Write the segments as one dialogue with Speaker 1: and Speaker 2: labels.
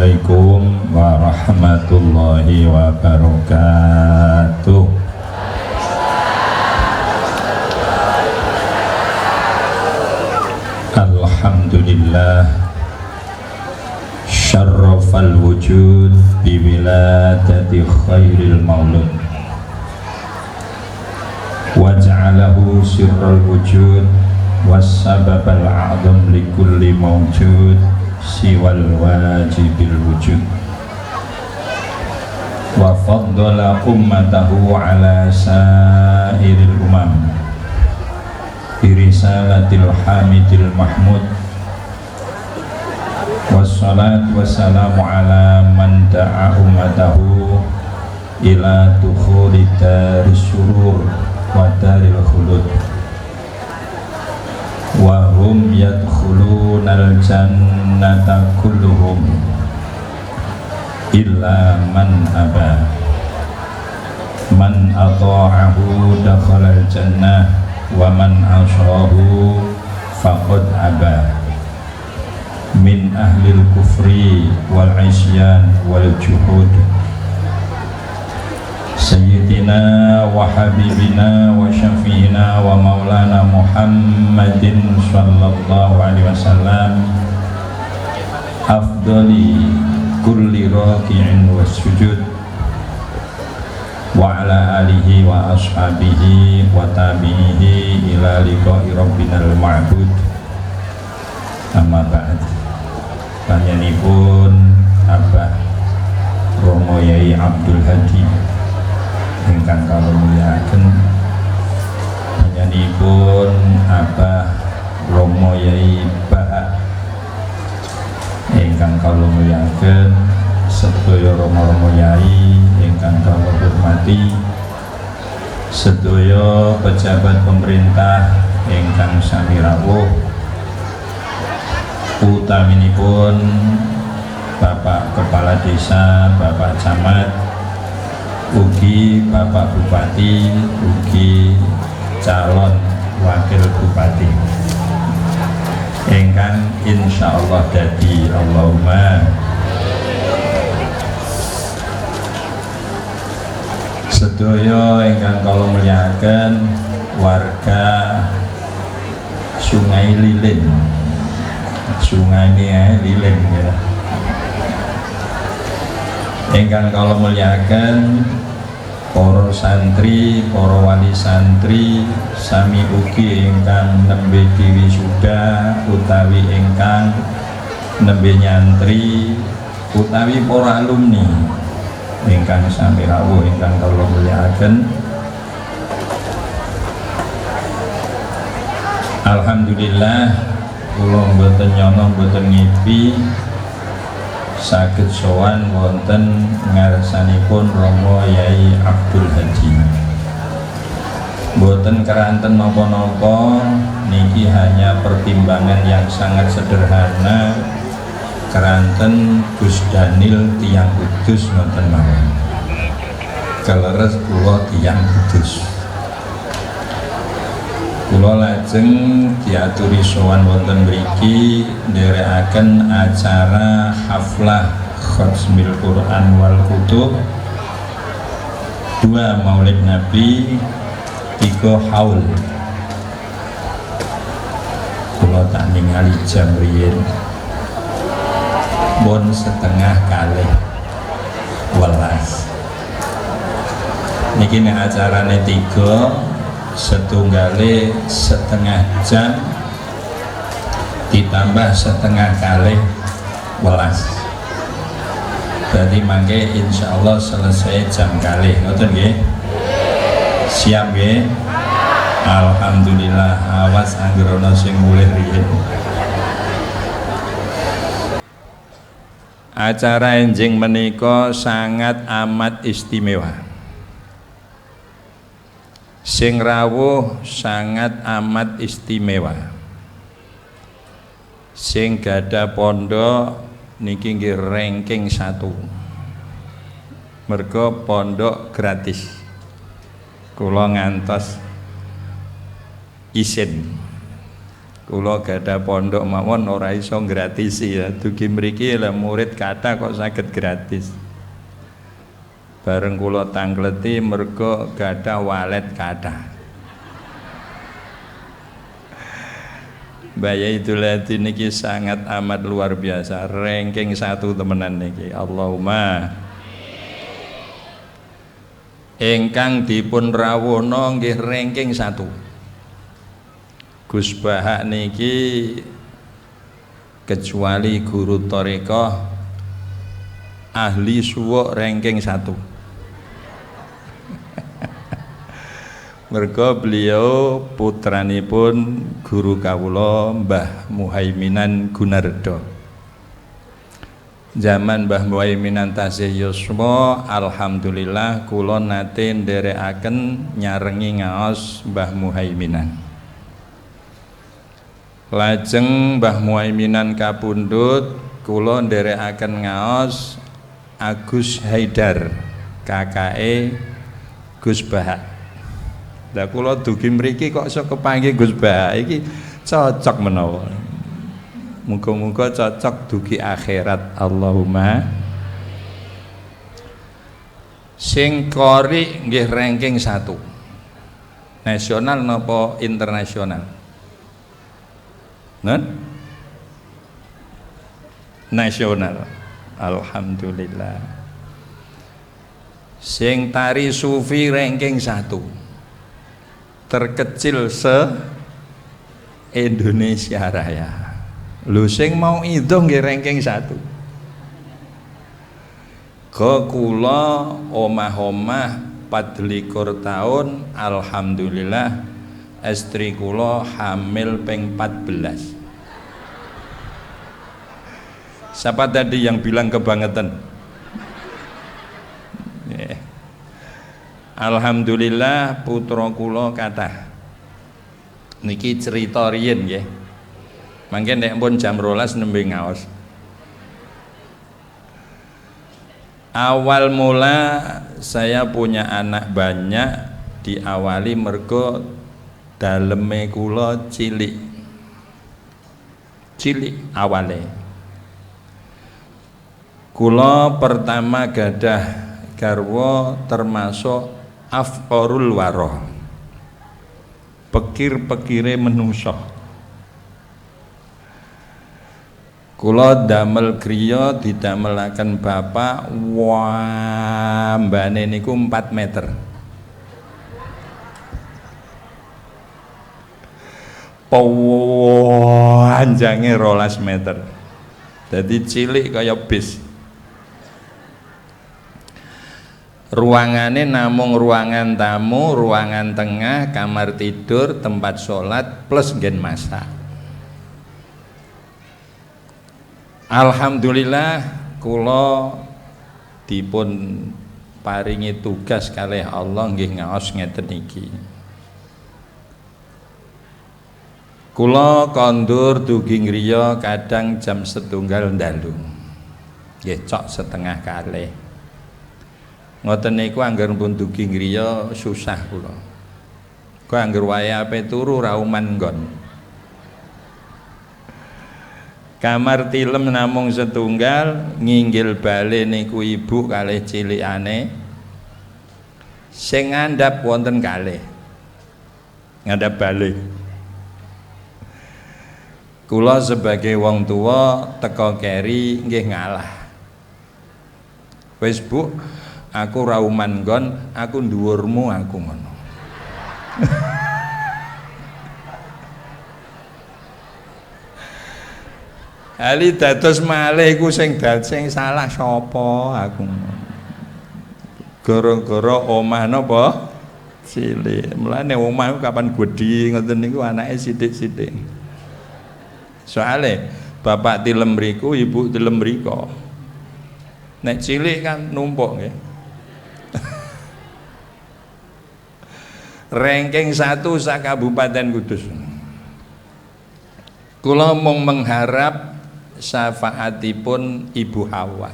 Speaker 1: Assalamualaikum warahmatullahi wabarakatuh. Alhamdulillah syarrafal wujud biwiladati khairil maulud waj'alahu sirral wujud wassababal a'zam likulli mawjud siwal wajibil wujud wa faddala ummatahu ala sairil umam birisalatil hamidil mahmud wassalatu wassalamu ala man da'a ummatahu ila dukhuli daris syurur wa daril khulud wa hum yadkhulunal jannata kulluhum illa man aba man ata'ahu dakhalal jannah wa man ashahu faqad aba min ahlil kufri wal isyan wal juhud Sayyidina wa habibina wa syafi'ina wa maulana Muhammadin sallallahu alaihi wasallam afdali kulli raki'in wa sujud wa ala alihi wa ashabihi wa tabi'ihi ila liqa'i rabbinal ma'bud amma ba'd. Panjenenganipun Abah Romo Yai Abdul Hadi ingkang kula mulyakaken, panjenenganipun Abah Romo Yai Bahak ingkang kula mulyakaken, sedaya Romo-romo Yai ingkang kula hormati, sedaya pejabat pemerintah ingkang sami rawuh, utaminipun Bapak Kepala Desa, Bapak Camat, ugi Bapak Bupati, ugi calon Wakil Bupati ingkang insyaallah dadi Allahumma. Sedaya ingkang kula mulyakaken warga Sungai Lilin, Sungai Lilin ya. Ingkang kula mulyakaken para santri, para wali santri, sami ugi ingkang nembe wisuda utawi ingkang nembe nyantri utawi para alumni ingkang sami rawuh ingkang kula mulyakaken. Alhamdulillah kula mboten nyono mboten ngipi saged sowan wonten ngarsanipun Romo Yai Abdul Hadi. Mboten keranten napa-napa, niki hanya pertimbangan yang sangat sederhana keranten Gus Danil tiyang Kudus ngoten mawon. Kaleres kula tiyang Kudus. Kula lajeng diaturi sowan wonten mriki nderekaken acara haflah khatmil Quran wal kutub, 2 Maulid Nabi, 3 haul. Kula tak ningali jam riyin bon setengah kalih 12. Niki nek acarane 3 setunggale setengah jam ditambah setengah kali 12, berarti mangke insyaallah selesai jam kali. Ngoten nggih? Siap nggih? Alhamdulillah. Awas anggere ana sing mulih riyin. Acara enjing menika sangat amat istimewa. Sing rawuh sangat amat istimewa. Sing gada pondok niki nggih ranking 1. Mergo pondok gratis. Kula ngantos isin Kula gadah pondok mawon ora iso gratisi ya. Dugi mriki lah murid kata kok saged gratis. Bareng kula tangleti mergo gadah walet kata. Mbaya Idulati niki sangat amat luar biasa, ranking 1 temenan niki. Allahumma ingkang dipun rawuhna nggih ranking 1. Gus Bahak niki kecuali guru thariqah ahli suwuk ranking 1. Mergo beliau putranipun guru kawula Mbah Muhaiminan Gunardo. Zaman Mbah Muhaiminan tasih yuswa, alhamdulillah kula nate nderekaken nyarengi ngaos Mbah Muhaiminan. Lajeng Mbah Muhaiminan kapundhut, kula nderekaken ngaos Agus Haidar, kakake Gus Bahak. Lah kula dugi mriki kok iso kepanggih Gus Bahak iki cocok menawa. Muga-muga cocok dugi akhirat. Allahumma. Sing qori nggih ranking 1. Nasional napa internasional? Nun? Nasional. Alhamdulillah. Sing tari sufi ranking 1. Terkecil se-Indonesia Raya. Lho sing mau itu nggih ranking 1. Kula omah-omah 24 tahun, alhamdulillah istri kula hamil ping 14. Siapa tadi yang bilang kebangetan? Alhamdulillah putra kula kathah. Niki cerita riyen nggih. Mangke nek pun jam 12 nembe ngaos. Awal mula saya punya anak banyak diawali mergo daleme kula cilik. Cilik awale. Kula pertama gadah garwa termasuk afqarul waro, pekir-pekire menungso. Kula damel griya didamelaken bapak, wah mbane niku 4 meter. Panjange 12 meter. Jadi cilik kaya bis. Ruangane namung ruangan tamu, ruangan tengah, kamar tidur, tempat sholat plus nggen masak. Alhamdulillah kula dipun paringi tugas kalih Allah nggih ngaos ngeten iki. Kula kondur dugi ngriya kadang jam 1:30 dalu. Nggih cok 1:30. Ngoten niku angger pun dugi ngriya susah kula. Kok angger wae ape turu ra uman nggon. Kamar tilem namung setunggal, nginggil bale niku ibu kalih cilikane. Sing ngandhap wonten kalih. Ngandhap bale. Kula sebagai wong tua teka keri nggih ngalah. Wis Bu, aku rauman gon, aku dhuwurmu aku ngono. Ali dados malih iku sing salah sapa aku. Gara-gara omah napa cilik. Mulane omah kapan gedhi ngoten niku anake sithik-sithik. Soale bapak tilem mriku, ibu tilem mriko. Nek cilik kan numpuk nggih. Ranking 1 sak Kabupaten Kudus. Kula mung mengharap syafaatipun Ibu Hawa.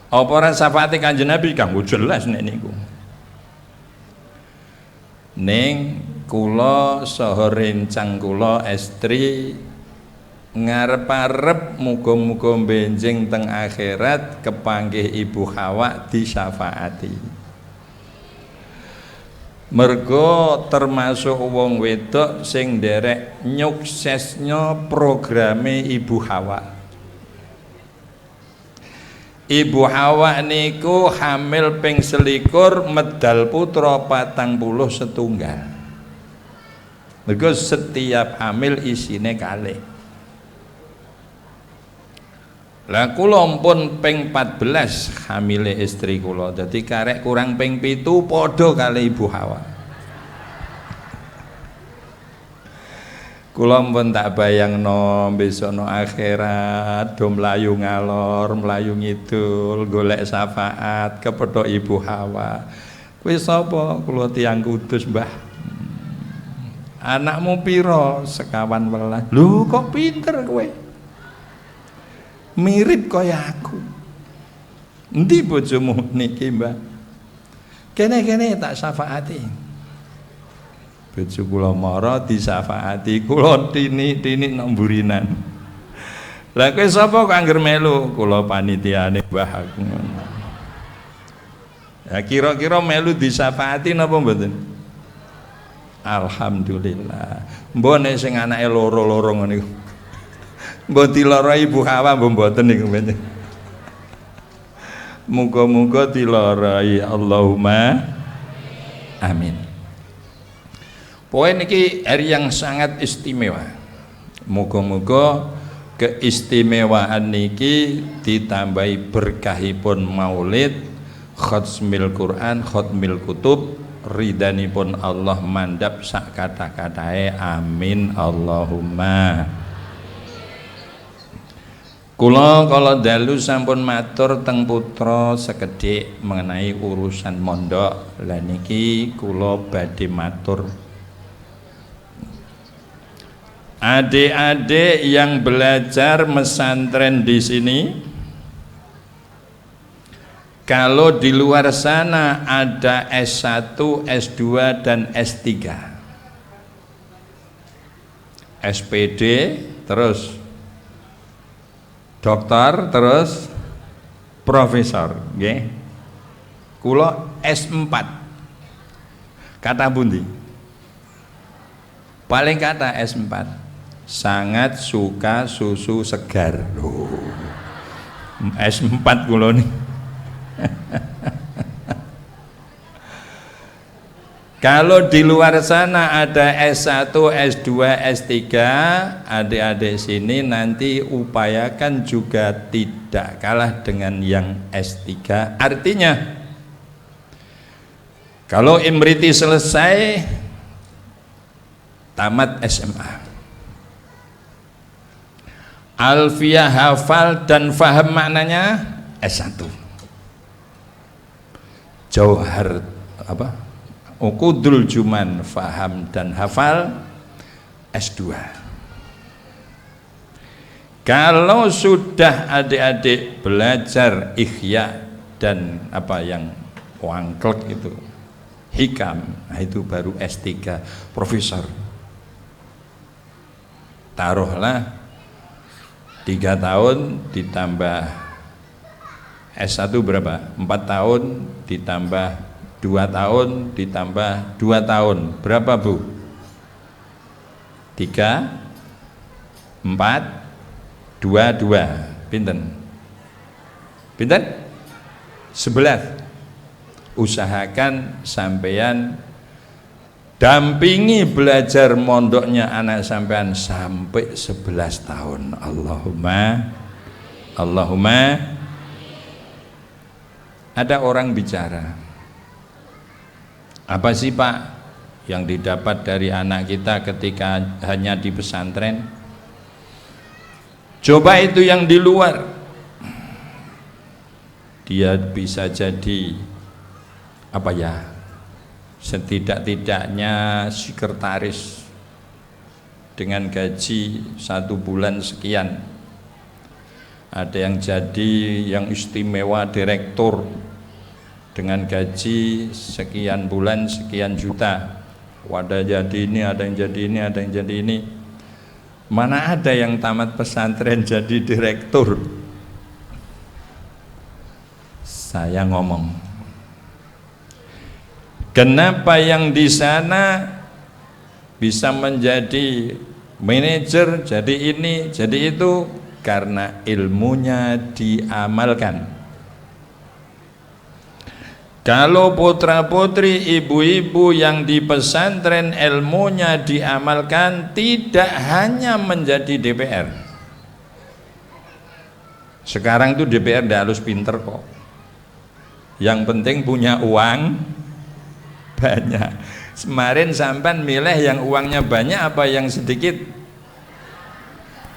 Speaker 1: Apa ora syafaate Kanjeng Nabi kanggo jelas nek niku. Ning kula saha rencang kula estri ngarep-arep muga-muga benjing teng akhirat kepanggih Ibu Hawa disyafaati. Mergo termasuk wong wedok sing nderek nyuksesnya programe Ibu Hawa. Ibu Hawa niku hamil ping 21 medal putra 41. Mergo setiap hamil isine kalih. Lah kula pun ping 14 hamile istri kula. Dadi karek kurang ping 7 padha kali Ibu Hawa. Kula pun tak bayangno besok no akhirat do mlayu ngalor, mlayu ngidul, golek syafaat kepethuk Ibu Hawa. Kowe sapa? Kula tiyang Kudus, Mbah. Anakmu piro? 51. Lho kok pinter kowe? Mirip kaya aku. Endi bojomu niki, Mbak? Kene-kene tak syafaati. Bojo kula mara disyafaati, kula tini-tini nang mburinan. Lah kowe sapa kok angger melu? Kula panitiane Mbah aku. Ya kira-kira melu disyafaati napa mboten? Alhamdulillah. Mbok nek sing anake loro-loro ngene iku. Mbok dilara Ibu Hawa mbok mboten niku. Muga-muga dilarai, Allahumma amin. Poin niki hari yang sangat istimewa. Muga-muga keistimewaan niki ditambahi berkahipun maulid, khatmil Quran, khatmil kutub, ridhanipun Allah mandap sak kata-katae, amin Allahumma. Kula kalau dalu sampun matur teng putra sekedhik mengenai urusan mondok. Lah niki kula badhe matur adik-adik yang belajar mesantren di sini, kalau di luar sana ada S1, S2 dan S3, SPD, terus dokter, terus profesor, nggih. Kula S4. Kata bundi? Paling kata S4. Sangat suka susu segar. S4 kula nih. Kalau di luar sana ada S1, S2, S3, adik-adik sini nanti upayakan juga tidak kalah dengan yang S3. Artinya, kalau Imriti selesai, tamat SMA. Alfiah hafal dan faham maknanya S1. Jauhar apa? Ukudul Juman faham dan hafal S2. Kalau sudah adik-adik belajar ikhya dan apa yang wangklek itu hikam, nah itu baru S3 profesor. Taruhlah 3 tahun ditambah S1 berapa? 4 tahun ditambah 2 tahun ditambah 2 tahun berapa, Bu? 3 4 2 2 pinten? Pinten? 11. Usahakan sampeyan dampingi belajar mondoknya anak sampean sampai 11 tahun. Allahumma. Ada orang bicara, apa sih Pak yang didapat dari anak kita ketika hanya di pesantren? Coba itu yang di luar. Dia bisa jadi apa ya, setidak-tidaknya sekretaris dengan gaji 1 bulan sekian. Ada yang jadi yang istimewa direktur dengan gaji sekian bulan sekian juta. Ada jadi ini, ada yang jadi ini, ada yang jadi ini. Mana ada yang tamat pesantren jadi direktur? Saya ngomong, kenapa yang di sana bisa menjadi manajer, jadi ini, jadi itu? Karena ilmunya diamalkan. Kalau putra-putri, ibu-ibu yang di pesantren ilmunya diamalkan, tidak hanya menjadi DPR. Sekarang tuh DPR tidak harus pinter kok. Yang penting punya uang banyak. Kemarin sampan milih yang uangnya banyak apa yang sedikit?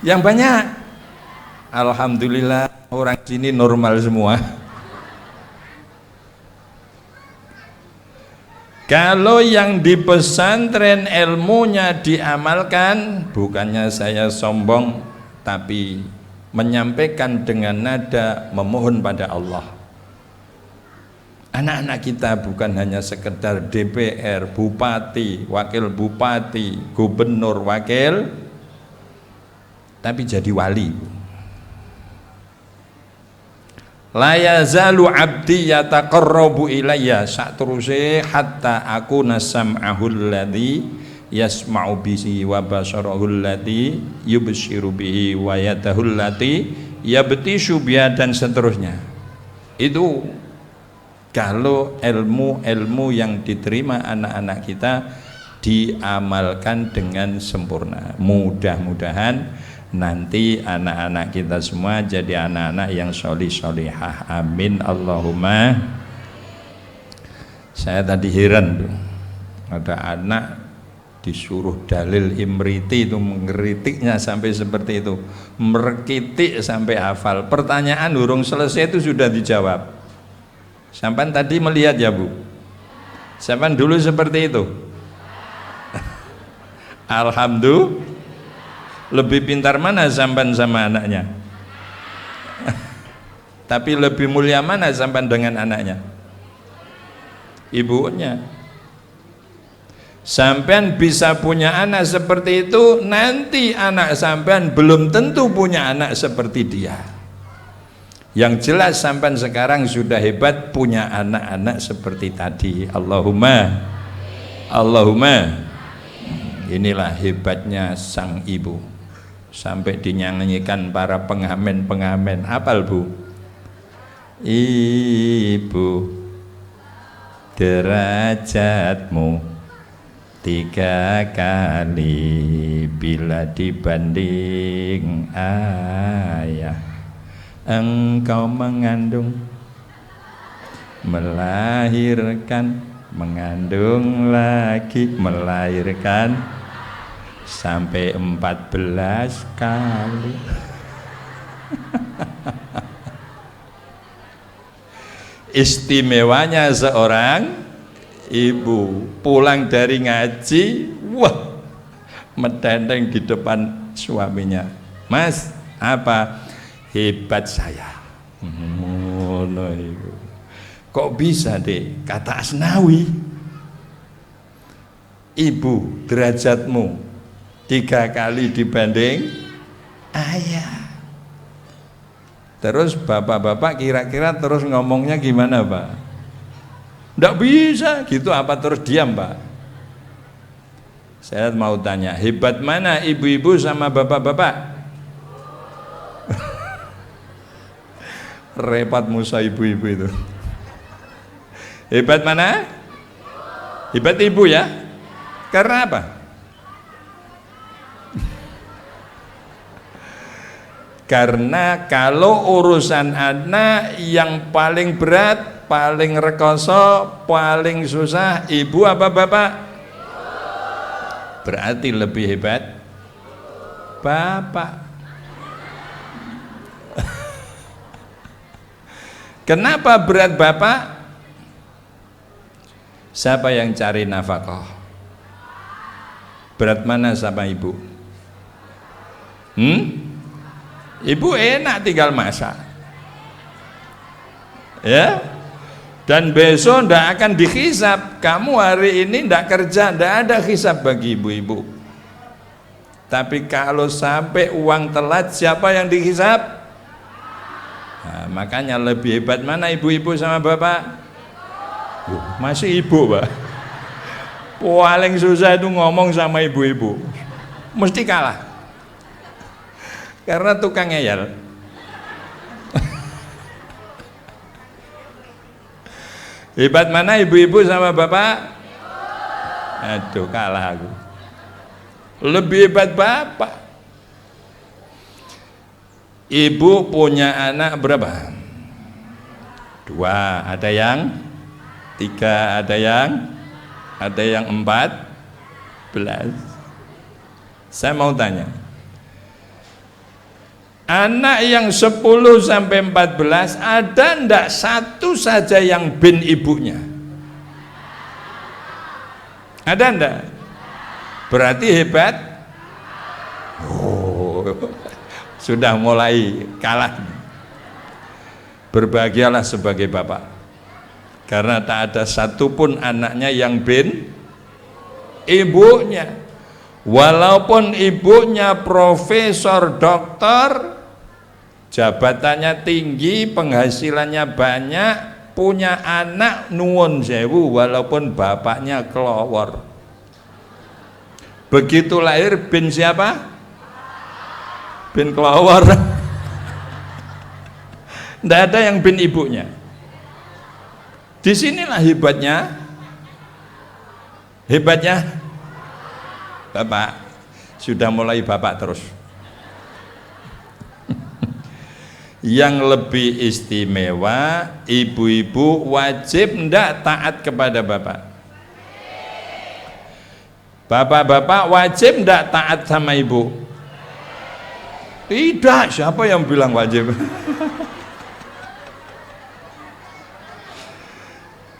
Speaker 1: Yang banyak. Alhamdulillah orang sini normal semua. Kalau yang di pesantren ilmunya diamalkan, bukannya saya sombong, tapi menyampaikan dengan nada memohon pada Allah. Anak-anak kita bukan hanya sekedar DPR, bupati, wakil bupati, gubernur, wakil, tapi jadi wali. La yazalu abdi yataqarrabu ilayya satruse hatta aku nasam'ahu alladhi yasma'u bihi wa basarahu alladhi yubshiru bihi wa yadahu allati yabtishu biha, dan seterusnya. Itu kalau ilmu-ilmu yang diterima anak-anak kita diamalkan dengan sempurna. Mudah-mudahan nanti anak-anak kita semua jadi anak-anak yang sholih-sholihah. Amin Allahumma. Saya tadi heran tuh, ada anak disuruh dalil imriti itu mengkritiknya sampai seperti itu, merekitik sampai hafal. Pertanyaan urung selesai itu sudah dijawab. Sampan tadi melihat ya Bu? Sampan dulu seperti itu? Alhamdulillah. Lebih pintar mana sampan sama anaknya? Tapi lebih mulia mana sampan dengan anaknya? Ibunya. Sampean bisa punya anak seperti itu, nanti anak sampean belum tentu punya anak seperti dia. Yang jelas sampean sekarang sudah hebat punya anak-anak seperti tadi. Allahumma, Allahumma. Inilah hebatnya sang ibu. Sampai dinyanyikan para pengamen-pengamen. Apal Bu? Ibu, derajatmu 3 kali bila dibanding ayah. Engkau mengandung, melahirkan, mengandung lagi, melahirkan sampai 14 kali. Istimewanya seorang ibu pulang dari ngaji, wah, medendeng di depan suaminya. Mas, apa? Hebat saya. Kok bisa deh? Kata Asnawi, ibu derajatmu 3 kali dibanding ayah. Terus bapak-bapak kira-kira terus ngomongnya gimana Pak? Nggak bisa gitu, apa terus diam Pak? Saya mau tanya, hebat mana ibu-ibu sama bapak-bapak? Repot musa ibu-ibu itu. Hebat mana? Hebat ibu ya? Karena apa? Karena kalau urusan anak yang paling berat, paling rekoso, paling susah, ibu apa bapak? Berarti lebih hebat bapak. Kenapa berat bapak? Siapa yang cari nafkah? Berat mana sama ibu? Ibu enak tinggal masak, ya. Dan besok ndak akan dihisab. Kamu hari ini ndak kerja, ndak ada hisab bagi ibu-ibu. Tapi kalau sampai uang telat, siapa yang dihisab? Nah, makanya lebih hebat mana ibu-ibu sama bapak? Masih ibu, Pak. Paling susah itu ngomong sama ibu-ibu. Mesti kalah. Karena tukang ngeyel. Hebat mana ibu-ibu sama bapak? Aduh, kalah aku. Lebih hebat bapak. Ibu punya anak berapa? 2, ada yang 3, ada yang 14. Saya mau tanya, anak yang 10 sampai 14 ada ndak satu saja yang bin ibunya? Ada ndak? Berarti hebat. Oh, sudah mulai kalah. Berbahagialah sebagai bapak, karena tak ada satupun anaknya yang bin ibunya. Walaupun ibunya profesor, doktor, jabatannya tinggi, penghasilannya banyak, punya anak nuwun sewu, walaupun bapaknya kelowor. Begitu lahir bin siapa? Bin kelowor. Tidak ada yang bin ibunya. Disinilah hebatnya bapak. Sudah mulai bapak terus. Yang lebih istimewa, ibu-ibu wajib ndak taat kepada bapak. Bapak-bapak wajib ndak taat sama ibu? Tidak, siapa yang bilang wajib?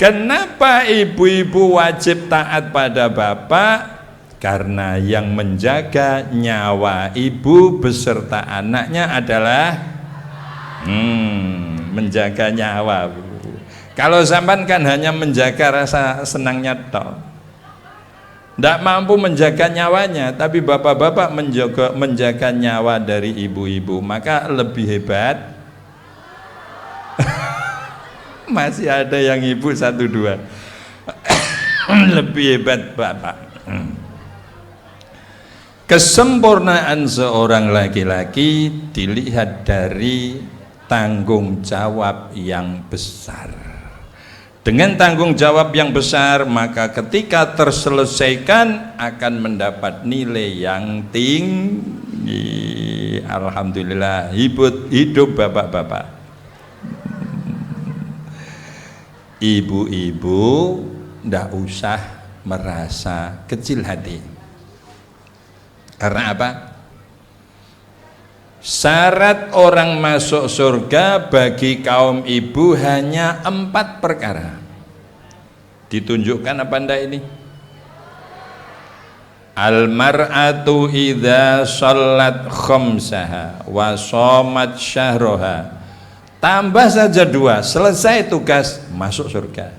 Speaker 1: Kenapa ibu-ibu wajib taat pada bapak? Karena yang menjaga nyawa ibu beserta anaknya adalah menjaga nyawa. Kalau sampean kan hanya menjaga rasa senangnya toh, tidak mampu menjaga nyawanya. Tapi bapak-bapak menjaga nyawa dari ibu-ibu, maka lebih hebat. Masih ada yang ibu 1, 2. Lebih hebat bapak. Kesempurnaan seorang laki-laki dilihat dari tanggung jawab yang besar. Dengan tanggung jawab yang besar, maka ketika terselesaikan akan mendapat nilai yang tinggi. Alhamdulillah, hidup bapak-bapak. Ibu-ibu ndak usah merasa kecil hati. Karena apa? Syarat orang masuk surga bagi kaum ibu hanya 4 perkara. Ditunjukkan apa anda ini? Al-mar'atu idza shollat khamsaha wa shamat syahroha. Tambah saja 2, selesai tugas, masuk surga.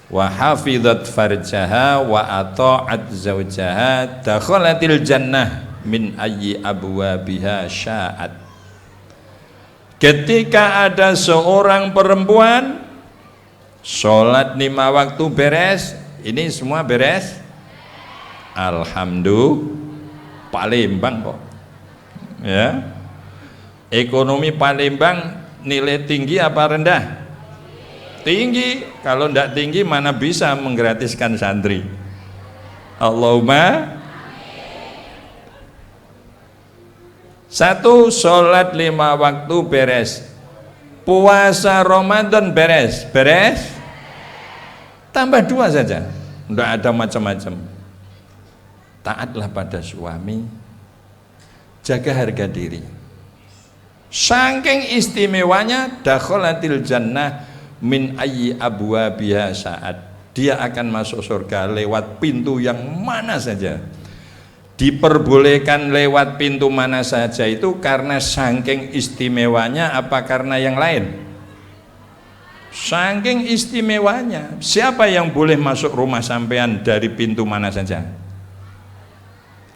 Speaker 1: Wa hafizat farjaha wa ata'at zawjaha dakhalatil jannah min ayyi abwabiha sya'at. Ketika ada seorang perempuan sholat 5 waktu beres, ini semua beres, alhamdulillah, Palembang kok ya. Ekonomi Palembang nilai tinggi apa rendah? Tinggi. Kalau tidak tinggi mana bisa menggratiskan santri. Allahumma. 1, sholat 5 waktu beres. Puasa Ramadan beres. Tambah 2 saja, tidak ada macam-macam. Taatlah pada suami, jaga harga diri. Saking istimewanya, dakhalatil jannah min ayyi abwabiha sya'at. Dia akan masuk surga lewat pintu yang mana saja. Diperbolehkan lewat pintu mana saja itu karena saking istimewanya, apa karena yang lain? Saking istimewanya. Siapa yang boleh masuk rumah sampean dari pintu mana saja?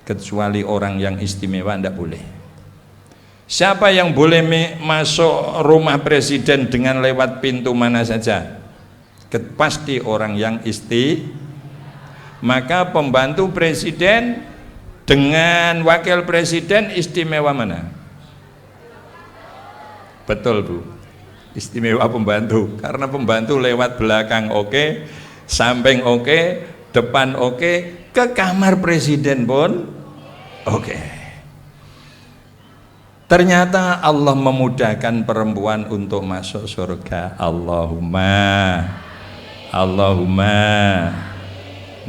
Speaker 1: Kecuali orang yang istimewa tidak boleh. Siapa yang boleh masuk rumah presiden dengan lewat pintu mana saja? Pasti orang yang Maka pembantu presiden dengan wakil presiden istimewa mana? Betul Bu, istimewa pembantu, karena pembantu lewat belakang oke, samping oke, depan oke, ke kamar presiden pun oke. Ternyata Allah memudahkan perempuan untuk masuk surga. Allahumma.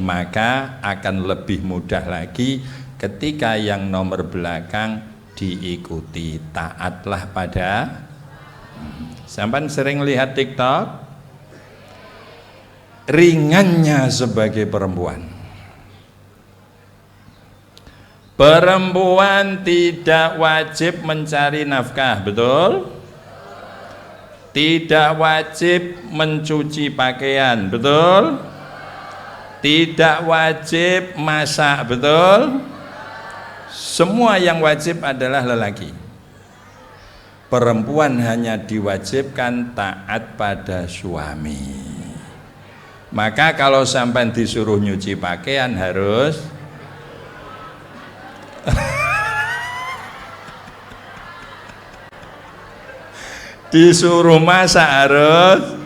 Speaker 1: Maka akan lebih mudah lagi ketika yang nomor belakang diikuti. Taatlah pada. Sampai sering lihat TikTok, ringannya sebagai perempuan. Perempuan tidak wajib mencari nafkah, betul? Tidak wajib mencuci pakaian, betul? Tidak wajib masak, betul? Semua yang wajib adalah lelaki. Perempuan hanya diwajibkan taat pada suami. Maka kalau sampai disuruh nyuci pakaian harus disuruh masak harus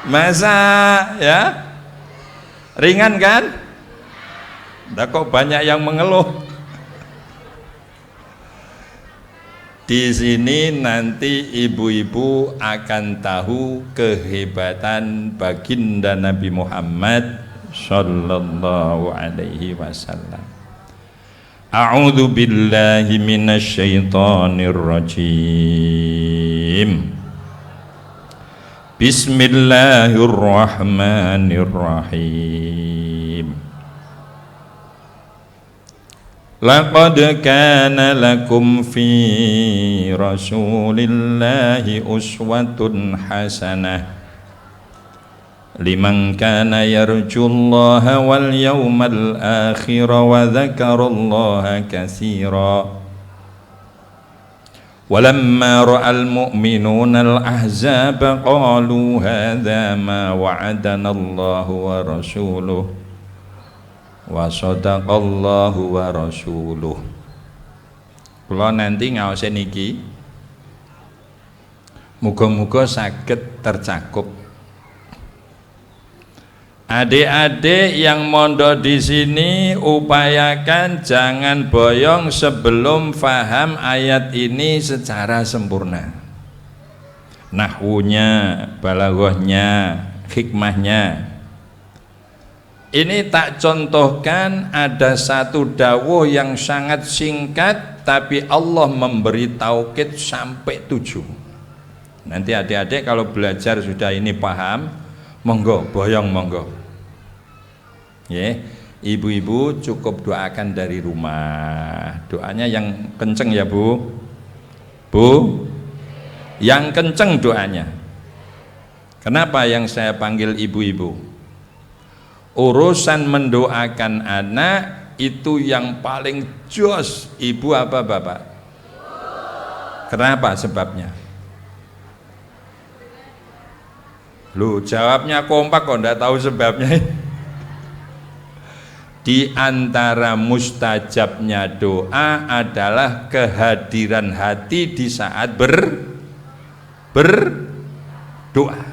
Speaker 1: masak, ya. Ringan kan? Nggak kok banyak yang mengeluh. Di sini nanti ibu-ibu akan tahu kehebatan baginda Nabi Muhammad sallallahu alaihi wasallam. A'udzu billahi minasy syaithanir rajim. Bismillahirrahmanirrahim. Laqad kana lakum fi Rasulillahi uswatun hasanah liman kana yarjullaha wal yawmal akhir wa dzakarallaha katsira. Walamma ra'al mu'minuna al-ahzaba qalu hadza ma wa'adana Allahu wa rasuluhu wa sadaqallahu wa rasuluh. Kula nanti ngaosen iki muga-muga saged tercakup. Adik-adik yang mondok di sini upayakan jangan boyong sebelum faham ayat ini secara sempurna. Nahwunya, balaghahnya, hikmahnya. Ini tak contohkan ada satu dawuh yang sangat singkat tapi Allah memberi taukid sampai 7. Nanti adik-adik kalau belajar sudah ini paham, monggo boyong monggo. Ya, ibu-ibu cukup doakan dari rumah. Doanya yang kenceng ya Bu. Bu, yang kenceng doanya. Kenapa yang saya panggil ibu-ibu? Urusan mendoakan anak itu yang paling jos ibu apa bapak? Kenapa sebabnya? Lu jawabnya kompak kok enggak tahu sebabnya. Di antara mustajabnya doa adalah kehadiran hati di saat berdoa.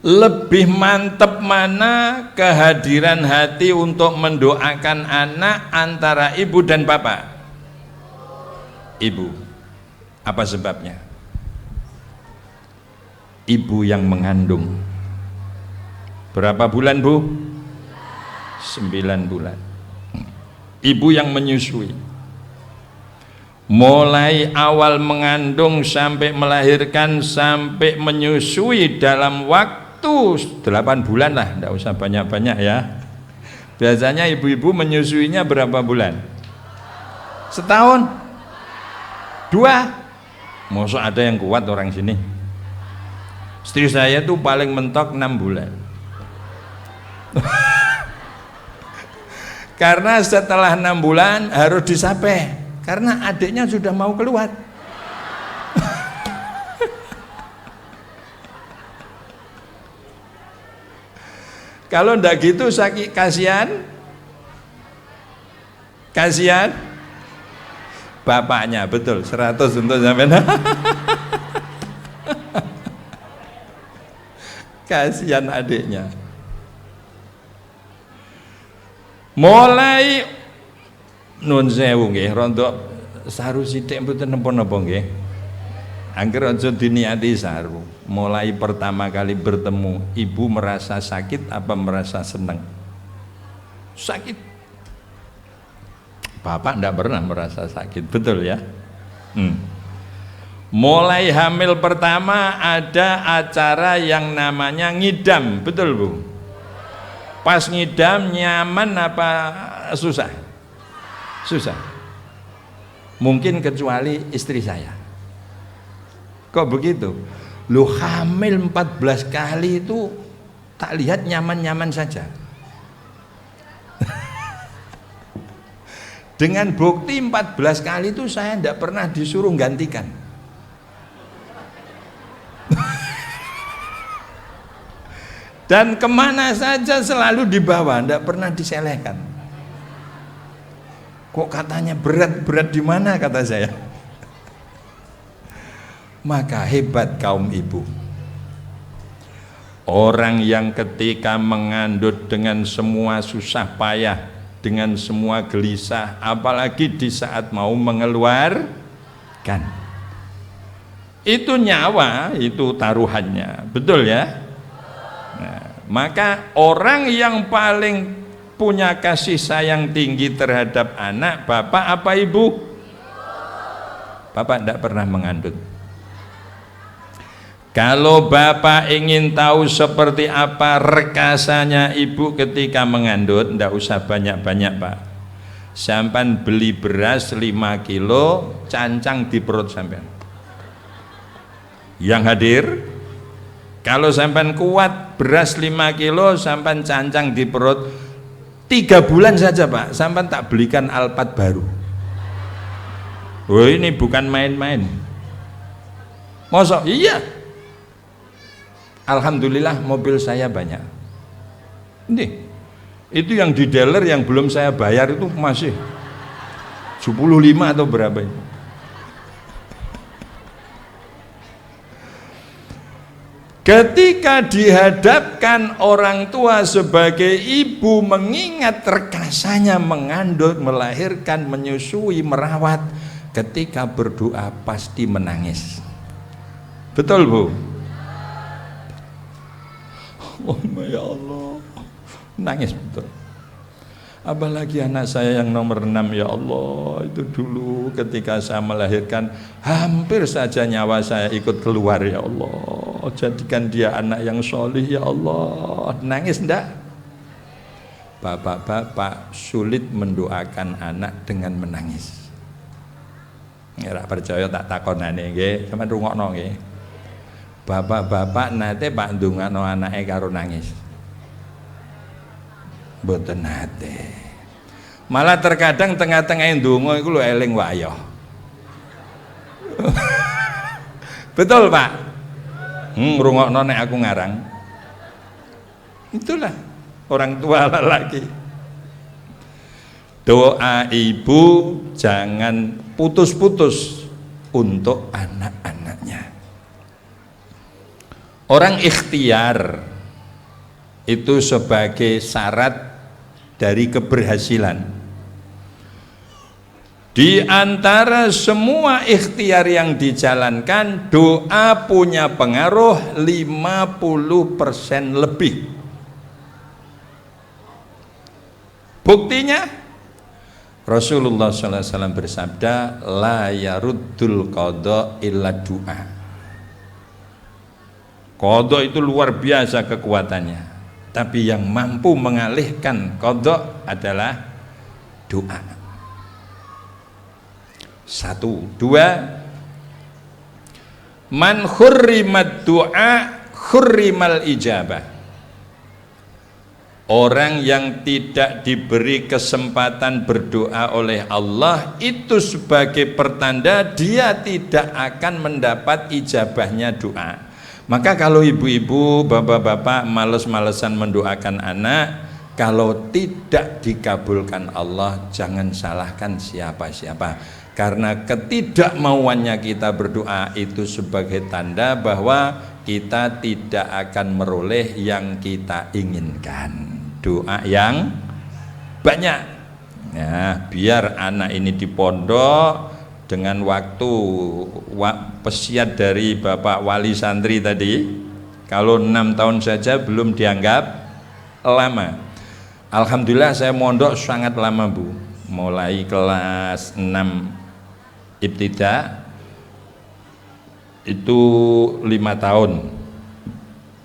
Speaker 1: Lebih mantap mana kehadiran hati untuk mendoakan anak antara ibu dan bapak? Ibu. Apa sebabnya? Ibu yang mengandung. Berapa bulan Bu? 9 bulan. Ibu yang menyusui. Mulai awal mengandung sampai melahirkan sampai menyusui dalam waktu 8 bulan lah, tidak usah banyak-banyak ya. Biasanya ibu-ibu menyusuinya berapa bulan? Setahun? 2? Masa ada yang kuat orang sini? Istri saya tuh paling mentok 6 bulan. Karena setelah 6 bulan harus disapeh, karena adiknya sudah mau keluar. Kalau ndak gitu sakit, kasihan bapaknya, betul 100 untuk sampean. Kasihan adiknya. Mulai nun sewu nggih, rontok saru sithik mboten napa-napa nggih. Angger aja diniati saru. Mulai pertama kali bertemu, ibu merasa sakit apa merasa senang? Sakit. Bapak ndak pernah merasa sakit, betul ya? Mulai hamil pertama ada acara yang namanya ngidam, betul Bu? Pas ngidam nyaman apa susah? Susah. Mungkin kecuali istri saya. Kok begitu? Lu hamil 14 kali itu tak lihat nyaman-nyaman saja. Dengan bukti 14 kali itu saya tidak pernah disuruh gantikan. Dan kemana saja selalu dibawa, tidak pernah diselehkan. Kok katanya berat di mana, kata saya. Maka hebat kaum ibu. Orang yang ketika mengandut dengan semua susah payah, dengan semua gelisah, apalagi di saat mau mengeluarkan, itu nyawa, itu taruhannya, betul ya? Nah, maka orang yang paling punya kasih sayang tinggi terhadap anak, bapak apa ibu? Bapak tidak pernah mengandut. Kalau bapak ingin tahu seperti apa rekasanya ibu ketika mengandut, tidak usah banyak-banyak pak. Sampai beli beras 5 kilo, cancang di perut sampean. Yang hadir, kalau sampean kuat beras 5 kilo sampean cancang di perut 3 bulan saja pak, sampean tak belikan Alphard baru. Oh ini bukan main-main. Mosok? Iya. Alhamdulillah mobil saya banyak. Ini itu yang di dealer yang belum saya bayar itu masih 75 atau berapa itu. Ketika dihadapkan orang tua sebagai ibu mengingat rekasanya mengandung, melahirkan, menyusui, merawat, ketika berdoa pasti menangis. Betul Bu? Oh ya Allah, nangis betul. Apalagi anak saya yang nomor 6, ya Allah, itu dulu ketika saya melahirkan hampir saja nyawa saya ikut keluar, ya Allah, jadikan dia anak yang solih, ya Allah. Nangis enggak? Bapak-bapak sulit mendoakan anak dengan menangis. Ora percaya tak takonane nggih, sampeyan rungokno nggih. Bapak-bapak nate Pak ndongakno anake karo nangis. Mboten nate. Malah terkadang tengah-tengah ndonga iku lho eling wayoh. Betul, Pak? Ngrungokno nek aku ngarang. Itulah orang tua lelaki. Doa ibu jangan putus-putus untuk anak-anaknya. Orang ikhtiar itu sebagai syarat dari keberhasilan. Di antara semua ikhtiar yang dijalankan, doa punya pengaruh 50% lebih. Buktinya Rasulullah SAW bersabda, la yaruddul qadha illa du'a. Qadha itu luar biasa kekuatannya, tapi yang mampu mengalihkan qadha adalah doa. 1, 2, man khurrimat du'a hurrimal ijabah. Orang yang tidak diberi kesempatan berdoa oleh Allah itu sebagai pertanda dia tidak akan mendapat ijabahnya doa. Maka kalau ibu-ibu, bapak-bapak males-malesan mendoakan anak, kalau tidak dikabulkan Allah, jangan salahkan siapa-siapa. Karena ketidakmauannya kita berdoa itu sebagai tanda bahwa kita tidak akan meroleh yang kita inginkan. Doa yang banyak. Ya, biar anak ini di pondok dengan waktu pesiat dari Bapak Wali Santri tadi, kalau 6 tahun saja belum dianggap lama. Alhamdulillah saya mondok sangat lama Bu, mulai kelas 6 ibtida itu 5 tahun,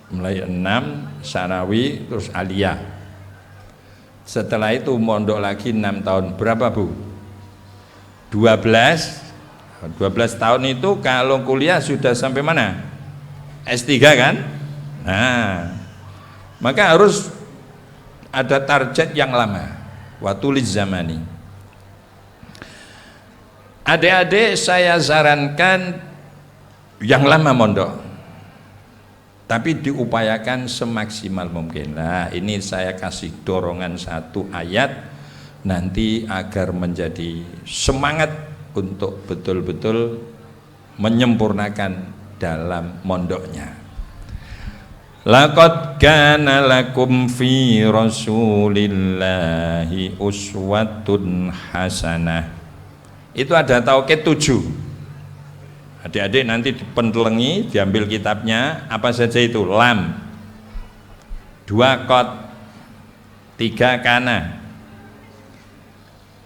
Speaker 1: mulai 6 sanawi terus aliyah. Setelah itu mondok lagi 6 tahun. Berapa Bu? 12 tahun itu kalau kuliah sudah sampai mana? S3 kan? Nah, maka harus ada target yang lama. Watuliz zamani. Adik-adik saya sarankan yang lama mondok, tapi diupayakan semaksimal mungkin. Nah, ini saya kasih dorongan satu ayat nanti agar menjadi semangat untuk betul-betul menyempurnakan dalam mondoknya. Laqad kana lakum fi Rasulillahi uswatun hasanah. Itu ada tauqid 7. Adik-adik nanti dipentelengi, diambil kitabnya, apa saja itu? Lam, 2 qad, 3 kana,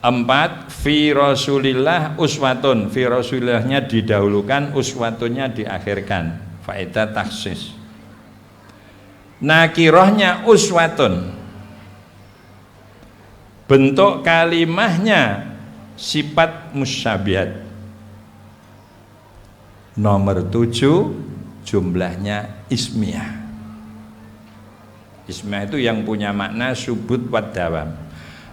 Speaker 1: 4 fi Rasulillah uswatun. Fi Rasulillahnya didahulukan, uswatunnya diakhirkan. Faedah taksis. Nakirohnya uswatun. Bentuk kalimahnya sifat musyabihat. Nomor 7 jumlahnya ismiyah. Ismiyah itu yang punya makna subut wad dawam.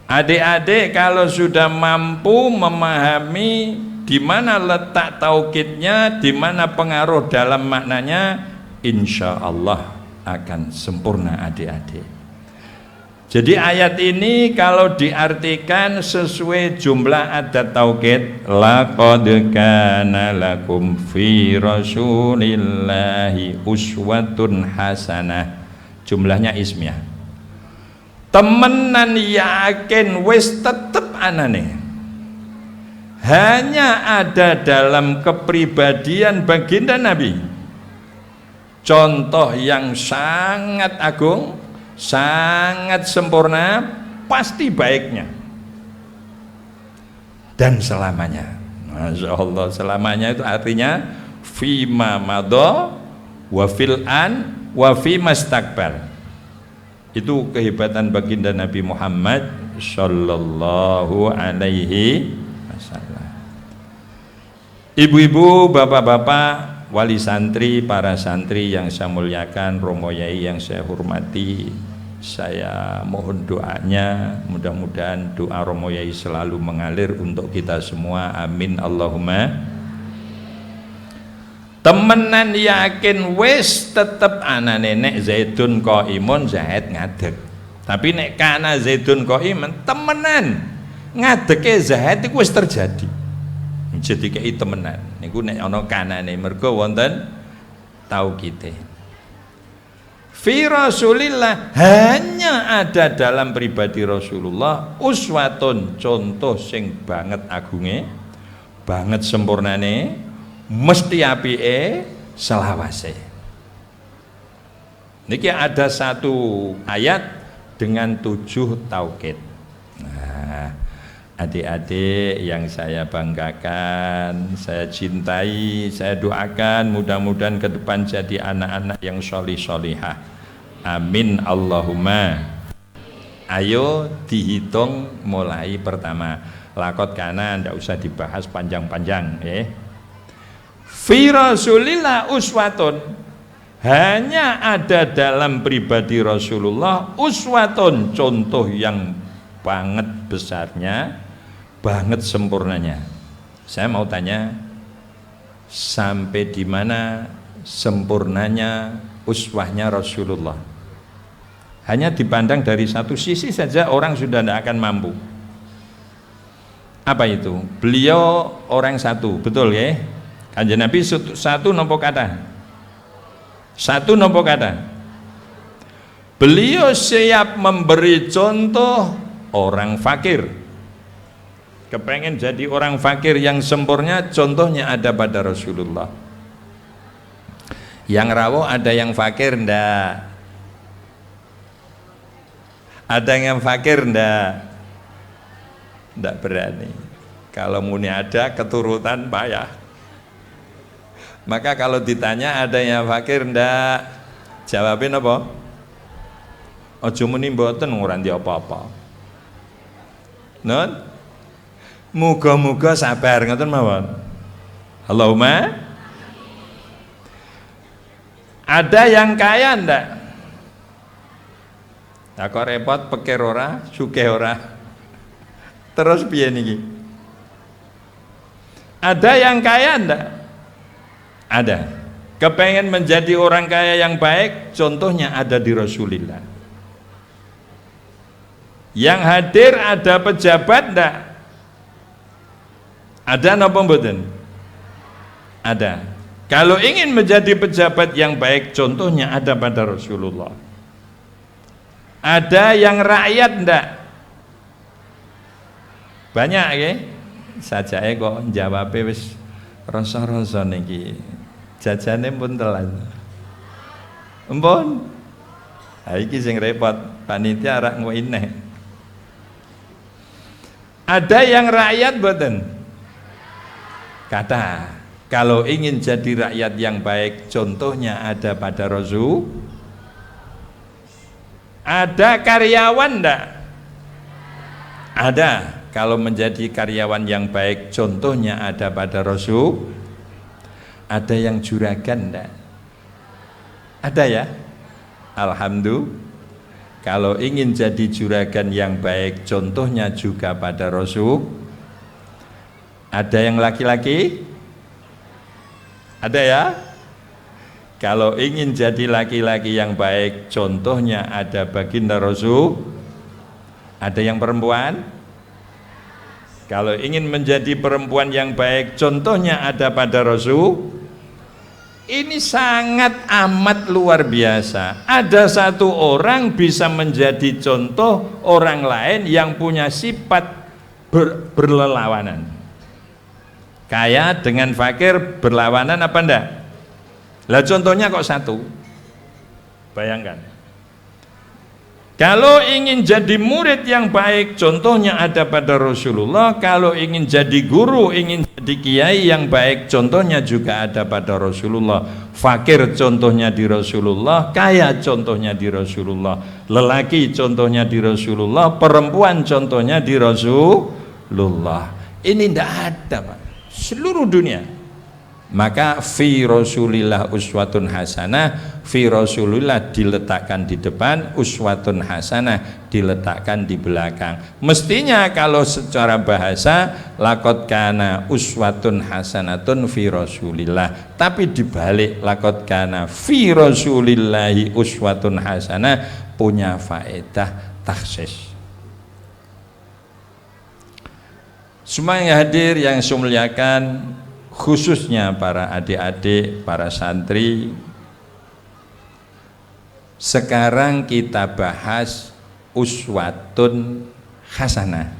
Speaker 1: Adik-adik kalau sudah mampu memahami di mana letak taukidnya, di mana pengaruh dalam maknanya, insya Allah akan sempurna adik-adik. Jadi ayat ini kalau diartikan sesuai jumlah adat taukid, laqad kana lakum fi Rasulillahi uswatun hasanah. Jumlahnya ismiyah. Temenan yakin wis tetep anane. Hanya ada dalam kepribadian baginda Nabi contoh yang sangat agung, sangat sempurna, pasti baiknya dan selamanya. Masya Allah, selamanya itu artinya fima madha wa fil an wa fima stakbal. Itu kehebatan baginda Nabi Muhammad sallallahu alaihi wasallam. Ibu-ibu, bapak-bapak, wali santri, para santri yang saya muliakan, Romo Yai yang saya hormati, saya mohon doanya, mudah-mudahan doa Romo Yai selalu mengalir untuk kita semua, amin Allahumma. Temenan yakin wis tetep anane nek Zaidun qaimun Zaid ngadeg. Tapi nek kana Zaidun qaiman temenan ngadege Zaid iku wis terjadi. Jadi kei temenan. Niku nek ana kanane mergo wonten taukite. Fi Rasulillah, hanya ada dalam pribadi Rasulullah uswatun, contoh sing banget agunge, banget sempurnane, mesti apike selawase. Niki ada satu ayat dengan 7 taukid. Nah, adik-adik yang saya banggakan, saya cintai, saya doakan mudah-mudahan ke depan jadi anak-anak yang sholih-sholihah. Amin Allahumma. Ayo dihitung mulai pertama. Lakot kana ndak usah dibahas panjang-panjang, Fi Rasulillah uswatun. hanya ada dalam pribadi Rasulullah uswatun, contoh yang banget besarnya, banget sempurnanya. Saya mau tanya, sampai di mana sempurnanya uswahnya Rasulullah? Hanya dipandang dari satu sisi saja orang sudah tidak akan mampu. Apa itu? Beliau orang satu, betul ya? Kanjeng Nabi satu nopo kata? Satu nopo kata? Beliau siap memberi contoh orang fakir. Kepengen jadi orang fakir yang sempurna, contohnya ada pada Rasulullah. Yang rawuh ada yang fakir ndak? Ada yang fakir ndak? Ndak berani. Kalau muni ada keturutan payah. Maka kalau ditanya ada yang fakir ndak, jawabin apa? Aja muni mboten ora ndi apa-apa. Nun, muga-muga sabar ngoten mawon. Allahumma. Ada yang kaya ndak? Nah, kok repot, pikir ora, sugih ora. Terus piye niki? Ada yang kaya ndak? Ada. Kepengen menjadi orang kaya yang baik, contohnya ada di Rasulullah. Yang hadir ada pejabat ndak? Ada napa mboten? Ada. Kalau ingin menjadi pejabat yang baik, contohnya ada pada Rasulullah. Ada yang rakyat ndak? Banyak ya? Sajae kok jawabe wis rasa-rasa niki. Jajane pun telan. Empun. Ha iki sing repot, panitia rak ngene. Ada yang rakyat mboten? Kata, kalau ingin jadi rakyat yang baik, contohnya ada pada Rasul. Ada karyawan ndak? Ada. Kalau menjadi karyawan yang baik, contohnya ada pada Rasul. Ada yang juragan ndak? Ada ya? Alhamdulillah. Kalau ingin jadi juragan yang baik, contohnya juga pada Rasul. Ada yang laki-laki? Ada ya? Kalau ingin jadi laki-laki yang baik, contohnya ada baginda Rasul. Ada yang perempuan? Kalau ingin menjadi perempuan yang baik, contohnya ada pada Rasul. Ini sangat amat luar biasa. Ada satu orang bisa menjadi contoh orang lain yang punya sifat berlawanan. Kaya dengan fakir berlawanan apa enggak? Lah contohnya kok satu. Bayangkan. Kalau ingin jadi murid yang baik, contohnya ada pada Rasulullah. Kalau ingin jadi guru, ingin jadi kiai yang baik, contohnya juga ada pada Rasulullah. Fakir contohnya di Rasulullah, kaya contohnya di Rasulullah, lelaki contohnya di Rasulullah, perempuan contohnya di Rasulullah. Ini tidak ada, Pak. Seluruh dunia. Maka fi Rasulillah uswatun hasanah, fi Rasulillah diletakkan di depan, uswatun hasanah diletakkan di belakang. Mestinya kalau secara bahasa laqad kana uswatun hasanatun fi Rasulillah, tapi dibalik laqad kana fi Rasulillahi uswatun hasanah punya faedah taksis. Semua yang hadir yang saya muliakan, khususnya para adik-adik, para santri, sekarang kita bahas uswatun hasanah.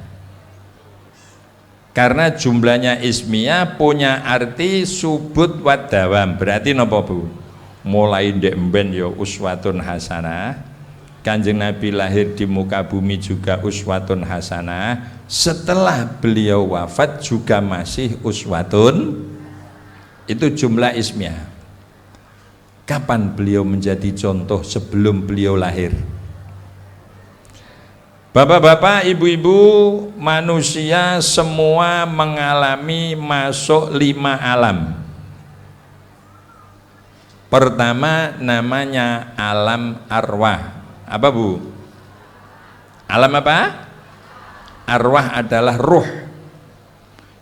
Speaker 1: Karena jumlahnya ismiyah punya arti subut wad dawam. Berarti napa Bu? Mulai ndek mben ya uswatun hasanah. Kanjeng Nabi lahir di muka bumi juga uswatun hasanah. Setelah beliau wafat juga masih uswatun. Itu jumlah ismiyah. Kapan beliau menjadi contoh sebelum beliau lahir? Bapak-bapak, ibu-ibu, manusia semua mengalami masuk 5 alam. Pertama namanya alam arwah. Apa Bu? Alam apa? Arwah adalah ruh,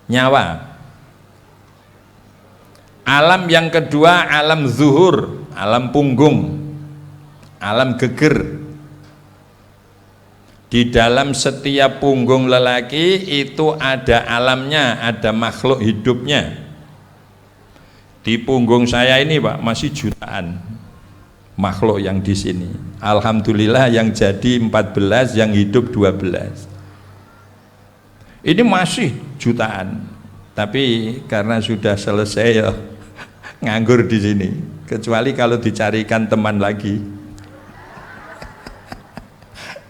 Speaker 1: nyawa. Alam yang kedua alam zuhur, alam punggung, alam geger. Di dalam setiap punggung lelaki itu ada alamnya, ada makhluk hidupnya. Di punggung saya ini Pak masih jutaan makhluk yang di sini. Alhamdulillah yang jadi 14, yang hidup 12. Ini masih jutaan. Tapi karena sudah selesai ya nganggur di sini. Kecuali kalau dicarikan teman lagi.